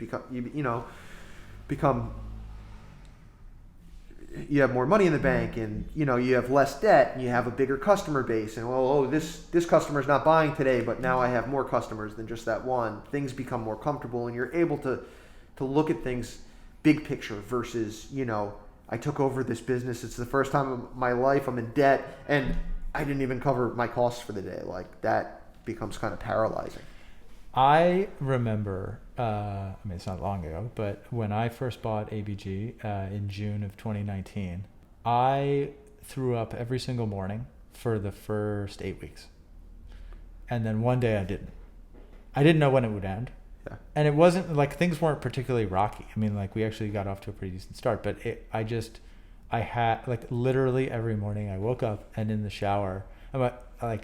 you have more money in the bank and, you know, you have less debt and you have a bigger customer base and, this customer's not buying today, but now I have more customers than just that one. Things become more comfortable and you're able to look at things big picture versus, you know, I took over this business. It's the first time in my life I'm in debt and I didn't even cover my costs for the day. Like, that becomes kind of paralyzing. I remember, I mean, it's not long ago, but when I first bought ABG in June of 2019, I threw up every single morning for the first 8 weeks. And then one day I didn't. I didn't know when it would end. Yeah. And it wasn't like things weren't particularly rocky. I mean, like we actually got off to a pretty decent start, but I had like literally every morning I woke up and in the shower, I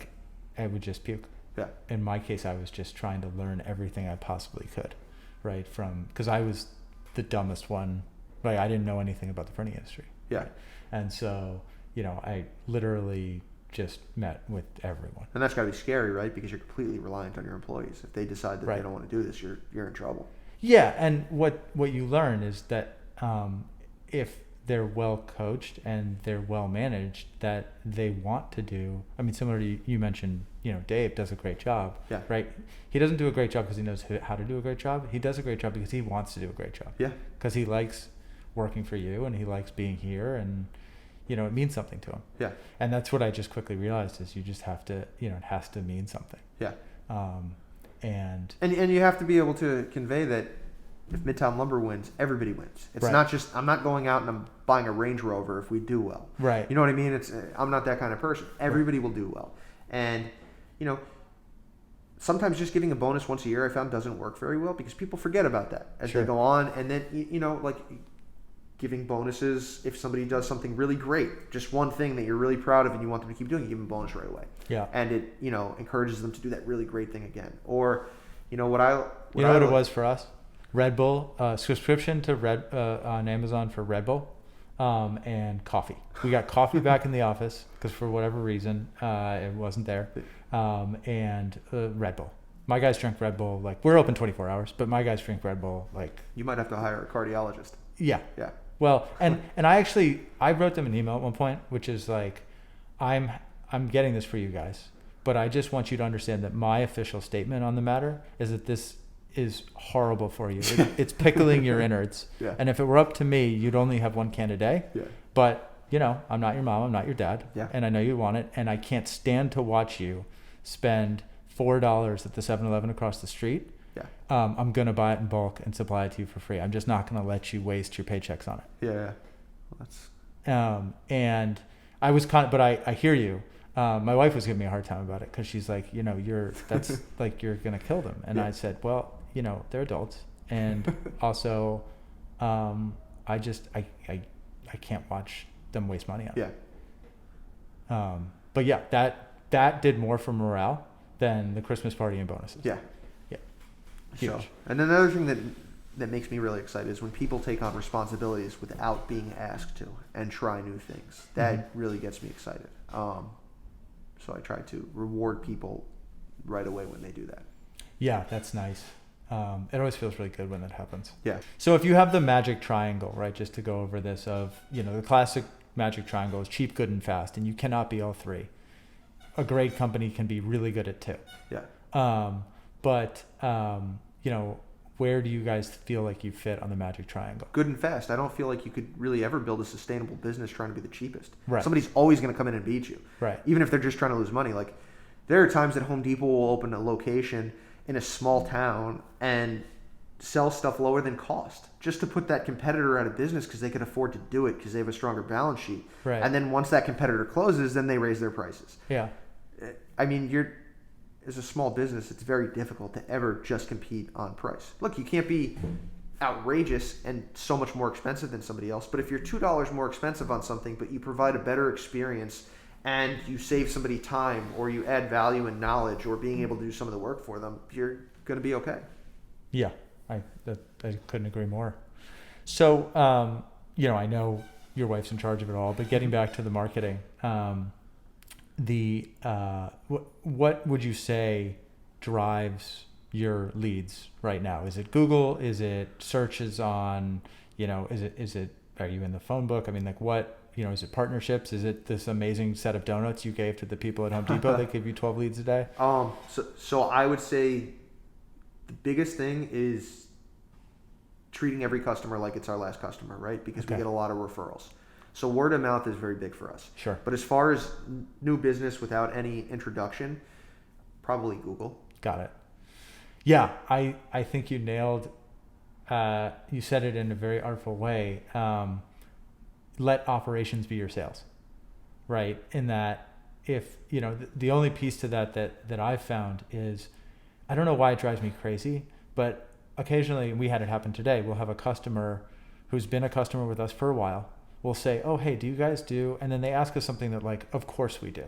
would just puke. Yeah. In my case, I was just trying to learn everything I possibly could, right? Because I was the dumbest one, right? I didn't know anything about the printing industry. Yeah. Right? And so, you know, I literally just met with everyone. And that's got to be scary, right? Because you're completely reliant on your employees. If they decide that Right. they don't want to do this, you're in trouble. Yeah, and what you learn is that if they're well coached and they're well managed, that they want to do. I mean, similar to you mentioned, you know, Dave does a great job. Yeah. Right. He doesn't do a great job because he knows how to do a great job. He does a great job because he wants to do a great job. Yeah. Because he likes working for you and he likes being here and, you know, it means something to him. Yeah. And that's what I just quickly realized is you just have to, you know, it has to mean something. Yeah. And you have to be able to convey that if Midtown Lumber wins, everybody wins. It's Right. not just, I'm not going out and I'm buying a Range Rover if we do well. Right. You know what I mean? I'm not that kind of person. Everybody will do well. And, you know, sometimes just giving a bonus once a year I found doesn't work very well because people forget about that as Sure. they go on. And then, you know, like giving bonuses if somebody does something really great, just one thing that you're really proud of and you want them to keep doing, you give them a bonus right away. Yeah. And it, you know, encourages them to do that really great thing again. Or, you know, what it was for us? Red Bull, subscription to on Amazon for Red Bull, and coffee. We got coffee back in the office because for whatever reason it wasn't there, and Red Bull. My guys drink Red Bull, like we're open 24 hours, but my guys drink Red Bull like. You might have to hire a cardiologist. Yeah. Yeah. Well, and I wrote them an email at one point, which is like, I'm getting this for you guys, but I just want you to understand that my official statement on the matter is that this is horrible for you. It's pickling your innards. Yeah. And if it were up to me, you'd only have one can a day. Yeah. But, you know, I'm not your mom, I'm not your dad. Yeah. And I know you want it. And I can't stand to watch you spend $4 at the 7-Eleven across the street. Yeah. I'm going to buy it in bulk and supply it to you for free. I'm just not going to let you waste your paychecks on it. Yeah. Well, that's. And I was but I hear you. My wife was giving me a hard time about it because she's like, you know, that's like, you're going to kill them. And Yeah. I said, well, you know, they're adults. And also, I can't watch them waste money on it. Yeah. But yeah, that did more for morale than the Christmas party and bonuses. Yeah. Yeah. So, Huge. and then another thing that makes me really excited is when people take on responsibilities without being asked to and try new things. That really gets me excited. So I try to reward people right away when they do that. Yeah, that's nice. It always feels really good when that happens. Yeah. So if you have the magic triangle, right, just to go over this of, you know, the classic magic triangle is cheap, good, and fast, and you cannot be all three. A great company can be really good at two. Yeah. But you know, where do you guys feel like you fit on the magic triangle? Good and fast. I don't feel like you could really ever build a sustainable business trying to be the cheapest. Right. Somebody's always going to come in and beat you. Right. Even if they're just trying to lose money. Like, there are times that Home Depot will open a location in a small town and sell stuff lower than cost just to put that competitor out of business because they can afford to do it because they have a stronger balance sheet. Right. And then once that competitor closes, then they raise their prices. Yeah. I mean, as a small business, it's very difficult to ever just compete on price. Look, you can't be outrageous and so much more expensive than somebody else, but if you're $2 more expensive on something, but you provide a better experience and you save somebody time or you add value and knowledge or being able to do some of the work for them, you're going to be okay. Yeah, I couldn't agree more. So, you know, I know your wife's in charge of it all. But getting back to the marketing, what would you say drives your leads right now? Is it Google? Is it searches on, is it, are you in the phone book? I mean, like what, is it partnerships? Is it this amazing set of donuts you gave to the people at Home Depot that give you 12 leads a day? So I would say the biggest thing is treating every customer like it's our last customer, right? Because we get a lot of referrals. So word of mouth is very big for us. Sure. But as far as new business without any introduction, probably Google. Got it. Yeah, I think you nailed, you said it in a very artful way. Let operations be your sales, right? In that if, the only piece to that I've found is, I don't know why it drives me crazy, but occasionally, we had it happen today, we'll have a customer who's been a customer with us for a while. We'll say, oh, hey, do you guys do? And then they ask us something that like, of course we do.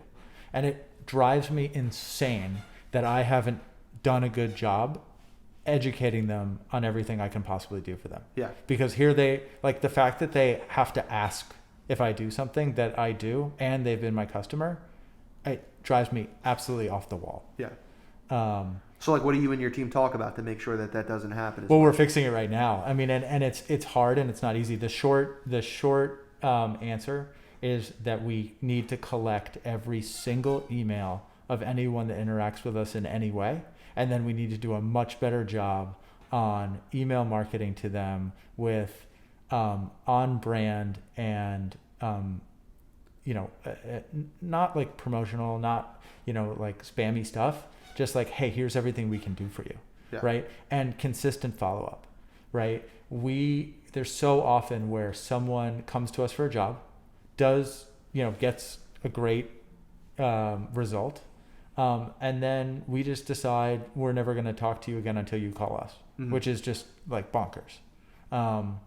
And it drives me insane that I haven't done a good job educating them on everything I can possibly do for them. Yeah. Because here they, like the fact that they have to ask if I do something that I do and they've been my customer, it drives me absolutely off the wall. Yeah. So like, what do you and your team talk about to make sure that doesn't happen? Well, we're fixing it right now. I mean, and it's hard and it's not easy. The short answer is that we need to collect every single email of anyone that interacts with us in any way. And then we need to do a much better job on email marketing to them with on brand and, not like promotional, not, like spammy stuff. Just like, hey, here's everything we can do for you, right? And consistent follow-up, right? There's so often where someone comes to us for a job, gets a great result, and then we just decide we're never going to talk to you again until you call us, which is just like bonkers. I'm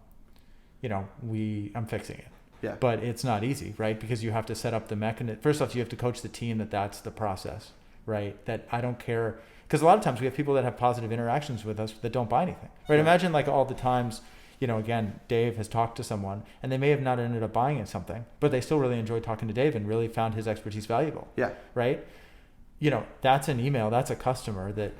fixing it. Yeah. But it's not easy, right? Because you have to set up the mechanism. First off, you have to coach the team that's the process. Right. That I don't care. Because a lot of times we have people that have positive interactions with us that don't buy anything. Right. Yeah. Imagine like all the times, again, Dave has talked to someone and they may have not ended up buying something, but they still really enjoyed talking to Dave and really found his expertise valuable. Yeah. Right. That's an email. That's a customer that,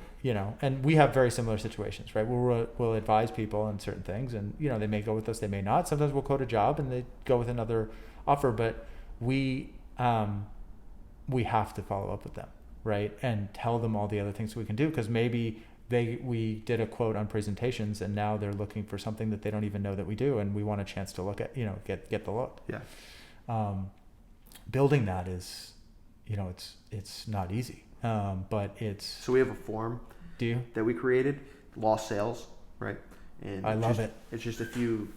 and we have very similar situations, right? We'll advise people on certain things and, they may go with us, they may not. Sometimes we'll quote a job and they go with another offer, but we have to follow up with them. Right. And tell them all the other things we can do. Because maybe we did a quote on presentations and now they're looking for something that they don't even know that we do. And we want a chance to look at, get the look. Yeah. Building that is, it's not easy. But it's. So we have a form that we created, lost sales. Right. And I love it. It's just a few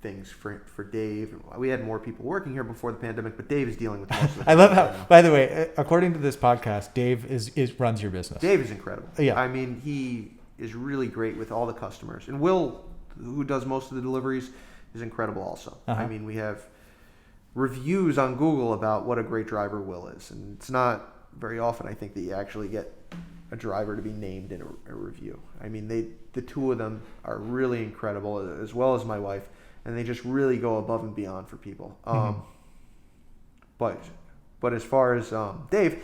things for Dave. We had more people working here before the pandemic, but Dave is dealing with most of it. I love how, by the way, according to this podcast, Dave runs your business. Dave is incredible. Yeah. I mean, he is really great with all the customers. And Will, who does most of the deliveries, is incredible also. Uh-huh. I mean, we have reviews on Google about what a great driver Will is. And it's not very often, I think, that you actually get a driver to be named in a review. I mean, the two of them are really incredible, as well as my wife. And they just really go above and beyond for people. But as far as Dave,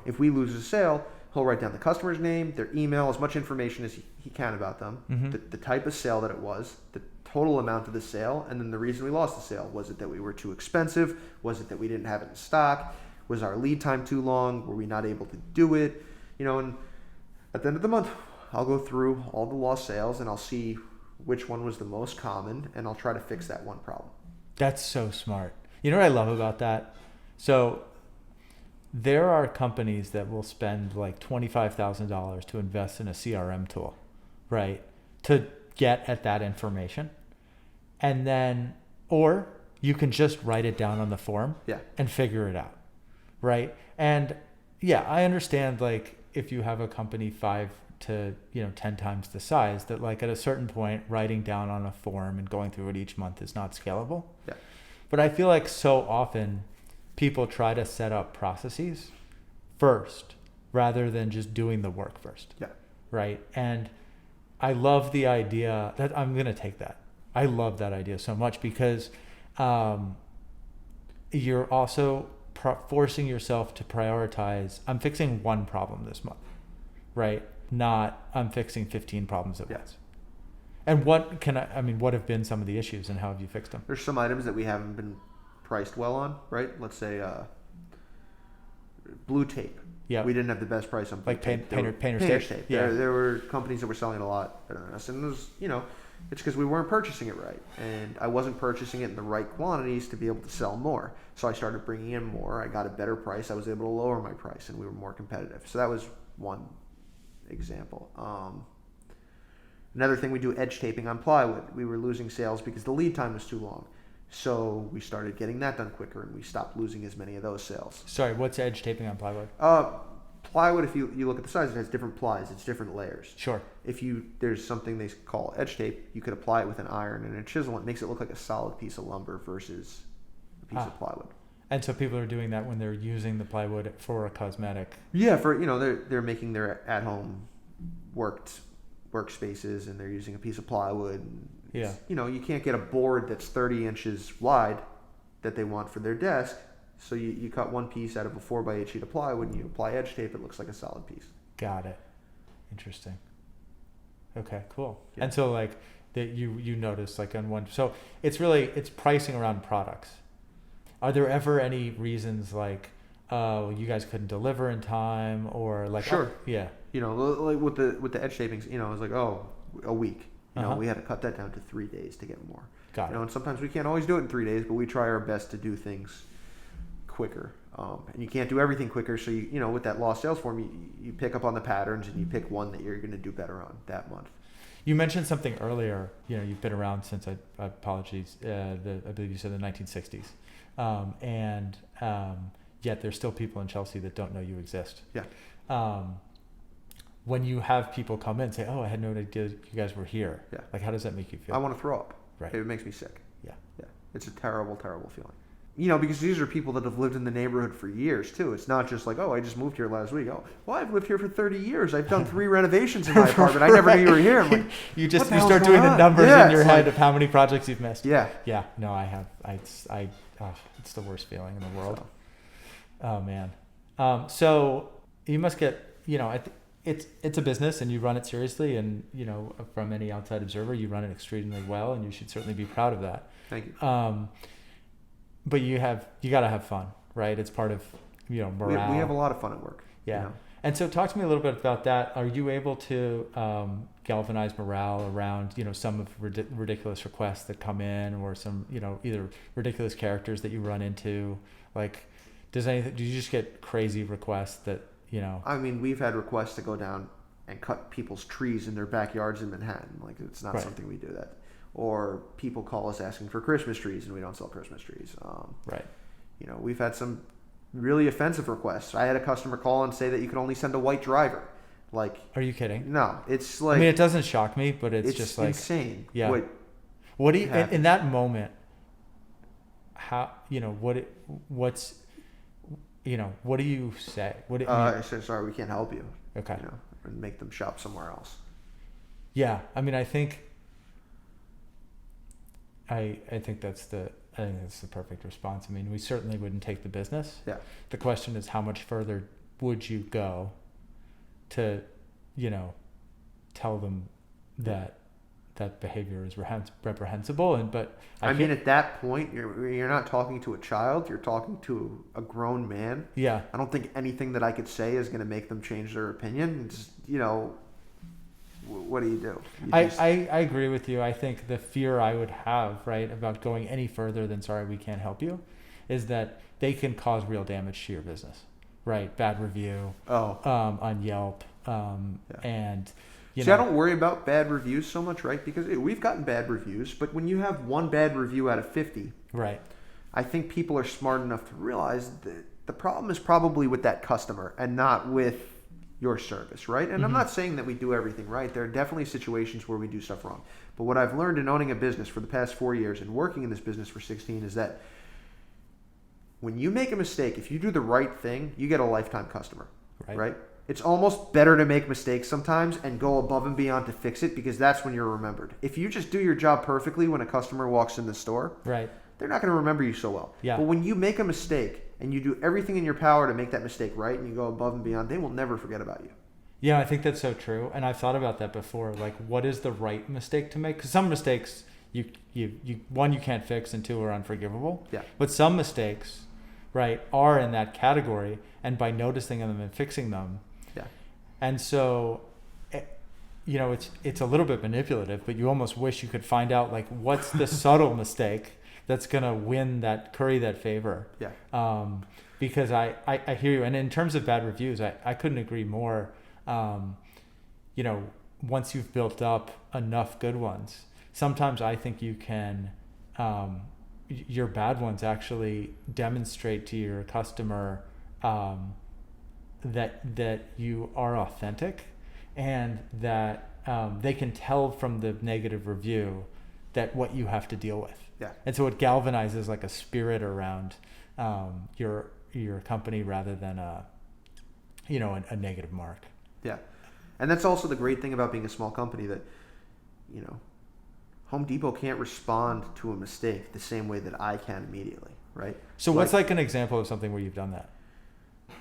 if we lose a sale, he'll write down the customer's name, their email, as much information as he can about them, the type of sale that it was, the total amount of the sale, and then the reason we lost the sale. Was it that we were too expensive? Was it that we didn't have it in stock? Was our lead time too long? Were we not able to do it? And at the end of the month, I'll go through all the lost sales and I'll see which one was the most common, and I'll try to fix that one problem. That's so smart. You know what I love about that? So there are companies that will spend like $25,000 to invest in a CRM tool, right? To get at that information. And then, or you can just write it down on the form and figure it out, right? And yeah, I understand like if you have a company 5 to 10 times the size, that like at a certain point writing down on a form and going through it each month is not scalable. Yeah. But I feel like so often people try to set up processes first rather than just doing the work first. Yeah. Right. And I love the idea that I'm going to take that. I love that idea so much because you're also forcing yourself to prioritize, I'm fixing one problem this month, right? Not I'm fixing 15 problems at once. And what have been some of the issues and how have you fixed them? There's some items that we haven't been priced well on, right? Let's say blue tape. Yeah. We didn't have the best price on blue tape. Painter's tape. Yeah. There were companies that were selling a lot better than us. And it was, it's because we weren't purchasing it right. And I wasn't purchasing it in the right quantities to be able to sell more. So I started bringing in more. I got a better price. I was able to lower my price and we were more competitive. So that was one example. Another thing, we do edge taping on plywood. We were losing sales because the lead time was too long. So we started getting that done quicker and we stopped losing as many of those sales. Sorry, what's edge taping on plywood? Plywood, if you look at the size, it has different plies. It's different layers. Sure. There's something they call edge tape. You could apply it with an iron and a chisel. It makes it look like a solid piece of lumber versus a piece of plywood. And so people are doing that when they're using the plywood for a cosmetic. Yeah, they're making their at-home workspaces and they're using a piece of plywood. And yeah. You can't get a board that's 30 inches wide that they want for their desk. So you cut one piece out of a 4x8 sheet of plywood and you apply edge tape, it looks like a solid piece. Got it. Interesting. Okay, cool. Yeah. And so like that you notice like on one, so it's pricing around products. Are there ever any reasons like, you guys couldn't deliver in time or like, sure. Yeah. Like with the edge tapings, it was like, a week. Uh-huh. We had to cut that down to 3 days to get more. Got it. And sometimes we can't always do it in 3 days, but we try our best to do things quicker. And you can't do everything quicker. So with that lost sales form, you pick up on the patterns and you pick one that you're going to do better on that month. You mentioned something earlier. You've been around since I believe you said the 1960s, and yet there's still people in Chelsea that don't know you exist. Yeah. When you have people come in and say, "Oh, I had no idea you guys were here," yeah. Like how does that make you feel? I want to throw up. Right. It makes me sick. Yeah. Yeah. It's a terrible, terrible feeling. Because these are people that have lived in the neighborhood for years too. It's not just like, I just moved here last week. Oh, well, I've lived here for 30 years. I've done 3 renovations in my apartment. I never knew you were here. I'm like, you start doing the numbers in your head of how many projects you've missed. Yeah. Yeah. No, I have. It's the worst feeling in the world. So. Oh man. So you must get, it's a business and you run it seriously and, from any outside observer, you run it extremely well and you should certainly be proud of that. Thank you. But you got to have fun, right? It's part of, morale. We have a lot of fun at work. Yeah. And so talk to me a little bit about that. Are you able to galvanize morale around, some of ridiculous requests that come in or some, either ridiculous characters that you run into? Like, do you just get crazy requests that, we've had requests to go down and cut people's trees in their backyards in Manhattan. Like, it's not right. something we do that. Or people call us asking for Christmas trees and we don't sell Christmas trees. Right. We've had some really offensive requests. I had a customer call and say that you could only send a white driver. Like, are you kidding? No, it's like, it doesn't shock me, but it's just like insane. Yeah. What do you in that moment? How what do you say? I said, sorry, we can't help you. Okay. And make them shop somewhere else. Yeah, I think that's the perfect response. We certainly wouldn't take the business. Yeah. The question is, how much further would you go to, tell them that behavior is reprehensible? But at that point, you're not talking to a child. You're talking to a grown man. Yeah. I don't think anything that I could say is going to make them change their opinion. It's, what do you do? I agree with you. I think the fear I would have, right, about going any further than sorry, we can't help you, is that they can cause real damage to your business, right? Bad review on Yelp. And, I don't worry about bad reviews so much, right? Because we've gotten bad reviews, but when you have one bad review out of 50, right, I think people are smart enough to realize that the problem is probably with that customer and not with your service, right? And I'm not saying that we do everything right. There are definitely situations where we do stuff wrong. But what I've learned in owning a business for the past 4 years and working in this business for 16 is that when you make a mistake, if you do the right thing, you get a lifetime customer, right? It's almost better to make mistakes sometimes and go above and beyond to fix it because that's when you're remembered. If you just do your job perfectly when a customer walks in the store, right, they're not going to remember you so well. Yeah. But when you make a mistake and you do everything in your power to make that mistake right and you go above and beyond, they will never forget about you. Yeah, I think that's so true. And I've thought about that before. Like, what is the right mistake to make? Because some mistakes, you one, you can't fix, and two, are unforgivable. Yeah. But some mistakes, right, are in that category. And by noticing them and fixing them. Yeah. And so, it's a little bit manipulative, but you almost wish you could find out, like, what's the subtle mistake that's going to curry that favor. Yeah. Because I hear you. And in terms of bad reviews, I couldn't agree more. Once you've built up enough good ones, sometimes I think you can, your bad ones actually demonstrate to your customer that you are authentic, and that they can tell from the negative review that what you have to deal with. Yeah. And so it galvanizes like a spirit around your company rather than a negative mark. Yeah. And that's also the great thing about being a small company, that, Home Depot can't respond to a mistake the same way that I can immediately, right? So what's like an example of something where you've done that?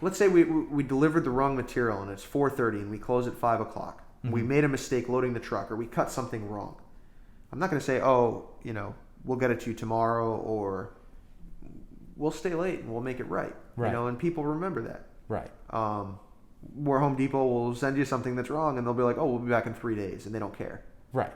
Let's say we delivered the wrong material and it's 4:30 and we close at 5 o'clock. Mm-hmm. We made a mistake loading the truck, or we cut something wrong. I'm not going to say, we'll get it to you tomorrow, or we'll stay late and we'll make it right. Right. And people remember that. Right. Where Home Depot will send you something that's wrong and they'll be like, oh, we'll be back in 3 days, and they don't care. Right.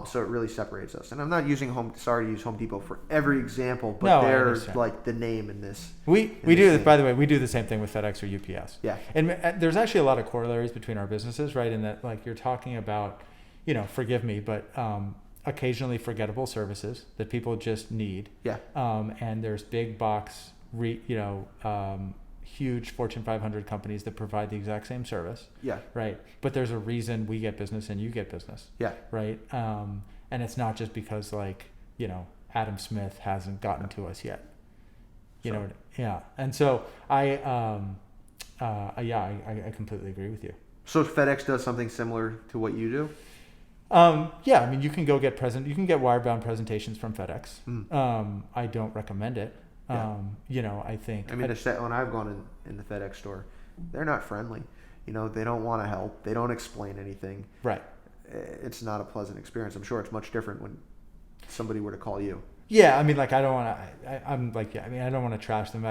So it really separates us. And I'm not using sorry to use Home Depot for every example, but No, I they're understand. like the name in this. We do this, by the way, we do the same thing with FedEx or UPS. Yeah. And there's actually a lot of corollaries between our businesses, right? In that, like, you're talking about, forgive me, but occasionally forgettable services that people just need. Yeah. And there's big box, huge Fortune 500 companies that provide the exact same service. Yeah. Right. But there's a reason we get business and you get business. Yeah. Right. And it's not just because, like, Adam Smith hasn't gotten to us yet. Yeah. And so I completely agree with you. So if FedEx does something similar to what you do? Yeah, I mean, you can get wire-bound presentations from FedEx. I don't recommend it. Yeah. I think. I mean, when I've gone in the FedEx store, they're not friendly. They don't want to help. They don't explain anything. Right. It's not a pleasant experience. I'm sure it's much different when somebody were to call you. Yeah, I mean, like, I don't want to. I don't want to trash them.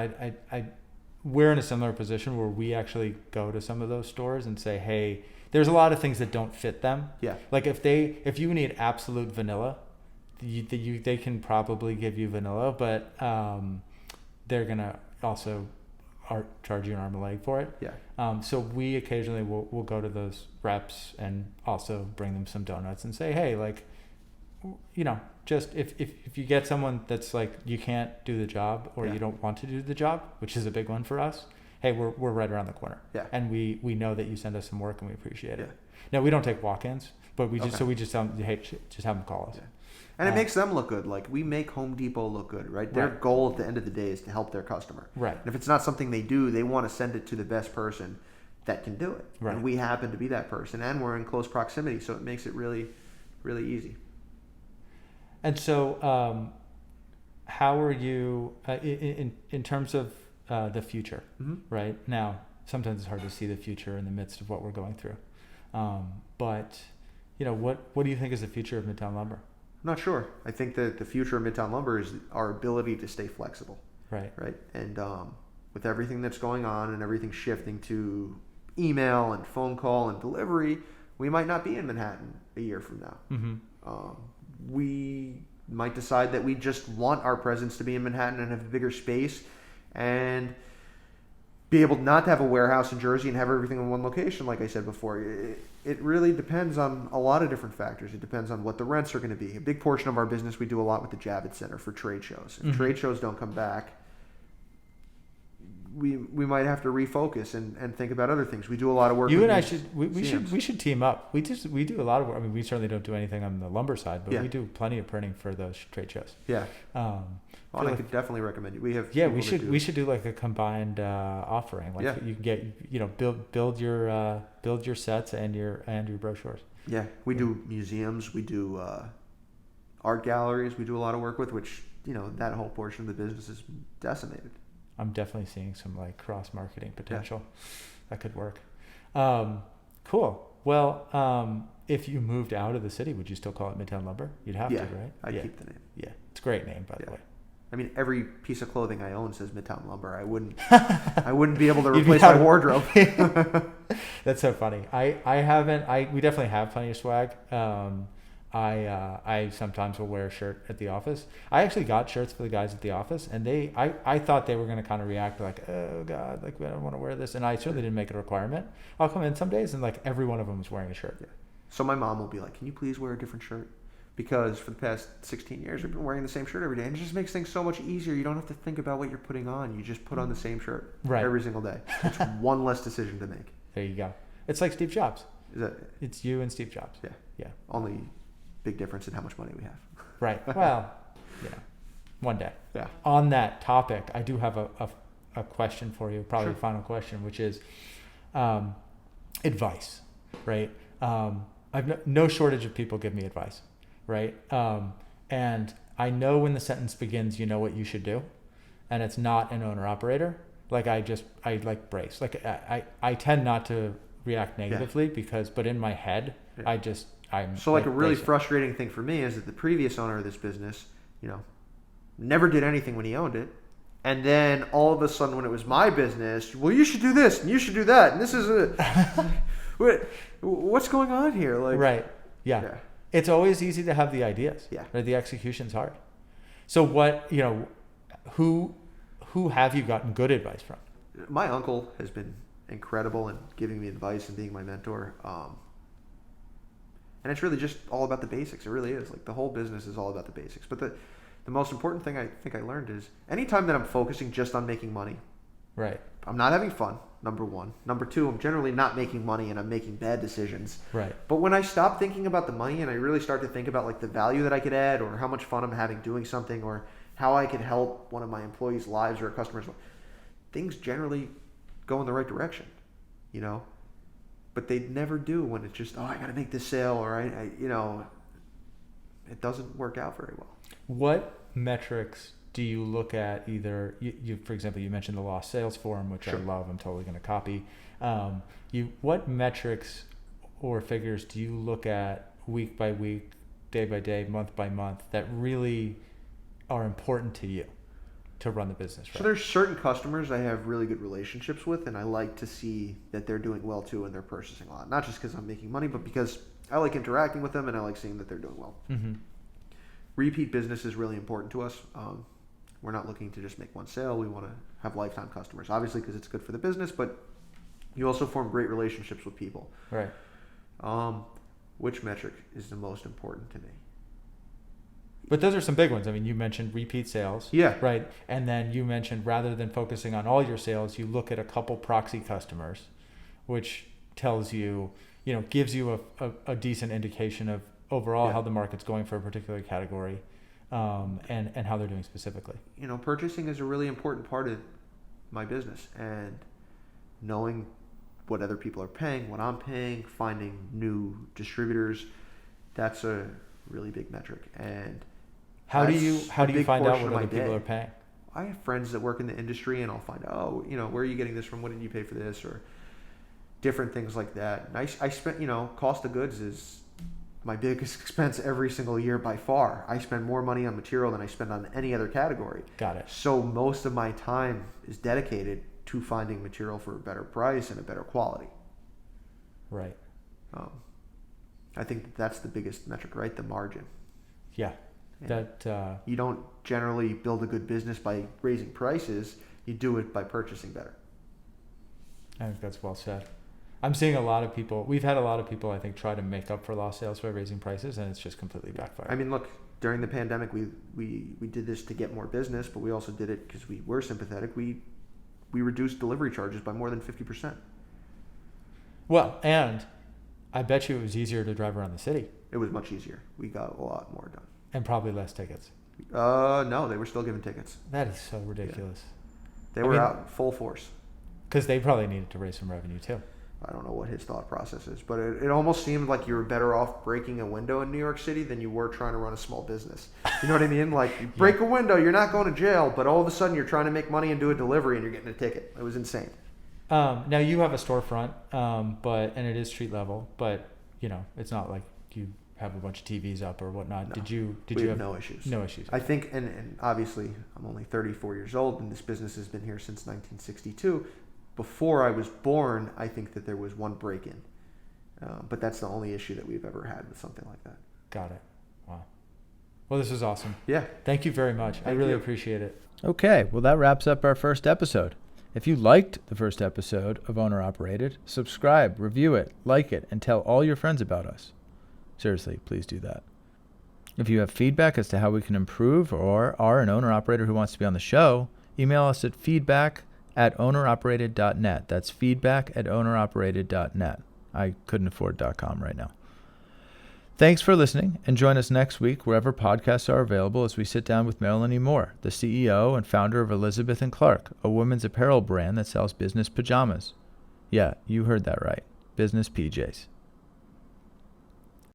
We're in a similar position where we actually go to some of those stores and say, hey, there's a lot of things that don't fit them. Yeah. Like, if you need absolute vanilla, they can probably give you vanilla, but they're gonna also charge you an arm and leg for it. Yeah. So we occasionally will go to those reps and also bring them some donuts and say, hey, like, just if you get someone that's like, you can't do the job, or you don't want to do the job, which is a big one for us, hey, we're right around the corner. Yeah. And we know that you send us some work and we appreciate it. Yeah. Now, we don't take walk-ins, but we just Okay. tell them, hey, just have them call us. Yeah. And it makes them look good. Like, we make Home Depot look good, right? Their goal at the end of the day is to help their customer. Right. And if it's not something they do, they want to send it to the best person that can do it. Right. And we happen to be that person, and we're in close proximity, so it makes it really, really easy. And so, how are you in terms of the future? Mm-hmm. Right now, sometimes it's hard to see the future in the midst of what we're going through. But what do you think is the future of Midtown Lumber? I'm not sure. I think that the future of Midtown Lumber is our ability to stay flexible. Right. Right. And with everything that's going on and everything shifting to email and phone call and delivery, we might not be in Manhattan a year from now. Mm-hmm. We might decide that we just want our presence to be in Manhattan and have a bigger space and be able not to have a warehouse in Jersey and have everything in one location, like I said before. It really depends on a lot of different factors. It depends on what the rents are going to be. A big portion of our business, we do a lot with the Javits Center for trade shows. If trade shows don't come back, we might have to refocus and think about other things. We do a lot of work. You with and I museums. we should team up. We do a lot of work. I mean, we certainly don't do anything on the lumber side, but Yeah. we do plenty of printing for those trade shows. Yeah. I I could definitely recommend you. We have. Yeah, people that we should do like a combined offering. Like, Yeah. you can get build your sets and your brochures. Yeah, we do museums. We do art galleries. We do a lot of work with, which that whole portion of the business is decimated. I'm definitely seeing some like cross marketing potential. That could work. Cool. Well, if you moved out of the city, would you still call it Midtown Lumber? You'd have to, right? I'd keep the name. Yeah, it's a great name, by the way. I mean, every piece of clothing I own says Midtown Lumber. I wouldn't be able to replace my wardrobe. That's so funny. We definitely have plenty of swag. I sometimes will wear a shirt at the office. I actually got shirts for the guys at the office, and I thought they were going to kind of react like, oh God, like I don't want to wear this. And I certainly didn't make it a requirement. I'll come in some days and like every one of them is wearing a shirt. Yeah. So my mom will be like, can you please wear a different shirt? Because for the past 16 years, we've been wearing the same shirt every day. And it just makes things so much easier. You don't have to think about what you're putting on. You just put on the same shirt every single day. It's one less decision to make. There you go. It's like Steve Jobs. It's you and Steve Jobs. Yeah. Yeah. Only big difference in how much money we have. Right. Well, one day. Yeah. On that topic, I do have a question for you, probably a final question, which is advice, right? I've no shortage of people give me advice, right? And I know when the sentence begins, you know what you should do, and it's not an owner operator. Like I like brace. Like I tend not to react negatively but in my head, I'm so like a really bracing. frustrating thing for me is that the previous owner of this business, never did anything when he owned it. And then all of a sudden when it was my business, well, you should do this and you should do that. And this is what's going on here? Like, right. Yeah. It's always easy to have the ideas. Yeah. Right? The execution's hard. So what, who have you gotten good advice from? My uncle has been incredible in giving me advice and being my mentor. And it's really just all about the basics. It really is. Like the whole business is all about the basics. But the most important thing I think I learned is anytime that I'm focusing just on making money, right, I'm not having fun, number one. Number two, I'm generally not making money and I'm making bad decisions. Right. But when I stop thinking about the money and I really start to think about like the value that I could add or how much fun I'm having doing something or how I could help one of my employees' lives or a customer's life, things generally go in the right direction, But they never do when it's just, I got to make this sale or it doesn't work out very well. What metrics do you look at? Either you for example, you mentioned the lost sales form, which I love. I'm totally going to copy. What metrics or figures do you look at week by week, day by day, month by month that really are important to you to run the business? Right? So there's certain customers I have really good relationships with, and I like to see that they're doing well too and they're purchasing a lot. Not just because I'm making money, but because I like interacting with them and I like seeing that they're doing well. Mm-hmm. Repeat business is really important to us. We're not looking to just make one sale. We want to have lifetime customers, obviously, because it's good for the business, but you also form great relationships with people. Right. Which metric is the most important to me? But those are some big ones. I mean, you mentioned repeat sales. Yeah. Right. And then you mentioned rather than focusing on all your sales, you look at a couple proxy customers, which tells you, gives you a decent indication of overall how the market's going for a particular category, and how they're doing specifically. Purchasing is a really important part of my business, and knowing what other people are paying, what I'm paying, finding new distributors, that's a really big metric. And how do you find out what other people are paying? I have friends that work in the industry, and I'll find out, where are you getting this from? What did you pay for this? Or different things like that. And I spent, cost of goods is my biggest expense every single year by far. I spend more money on material than I spend on any other category. Got it. So most of my time is dedicated to finding material for a better price and a better quality. Right. I think that's the biggest metric, right? The margin. Yeah. And you don't generally build a good business by raising prices. You do it by purchasing better. I think that's well said. I'm seeing we've had a lot of people, I think, try to make up for lost sales by raising prices, and it's just completely backfired. I mean, look, during the pandemic, we did this to get more business, but we also did it because we were sympathetic. We reduced delivery charges by more than 50%. Well, and I bet you it was easier to drive around the city. It was much easier. We got a lot more done. And probably less tickets. No, they were still giving tickets. That is so ridiculous. They were out full force. Because they probably needed to raise some revenue too. I don't know what his thought process is, but it almost seemed like you were better off breaking a window in New York City than you were trying to run a small business. You know what I mean? Like, you break a window, you're not going to jail, but all of a sudden you're trying to make money and do a delivery and you're getting a ticket. It was insane. Now you have a storefront, and it is street level, but it's not like you have a bunch of TVs up or whatnot. No, Did you have no issues? No issues. I think, and obviously I'm only 34 years old and this business has been here since 1962. Before I was born, I think that there was one break-in. But that's the only issue that we've ever had with something like that. Got it. Wow. Well, this was awesome. Yeah. Thank you very much. I really appreciate it. Okay, well, that wraps up our first episode. If you liked the first episode of Owner Operated, subscribe, review it, like it, and tell all your friends about us. Seriously, please do that. If you have feedback as to how we can improve or are an owner-operator who wants to be on the show, email us at feedback@owneroperated.net. That's feedback@owneroperated.net. I couldn't afford .com right now. Thanks for listening, and join us next week wherever podcasts are available as we sit down with Marilyn E. Moore, the CEO and founder of Elizabeth & Clark, a women's apparel brand that sells business pajamas. Yeah, you heard that right. Business PJs.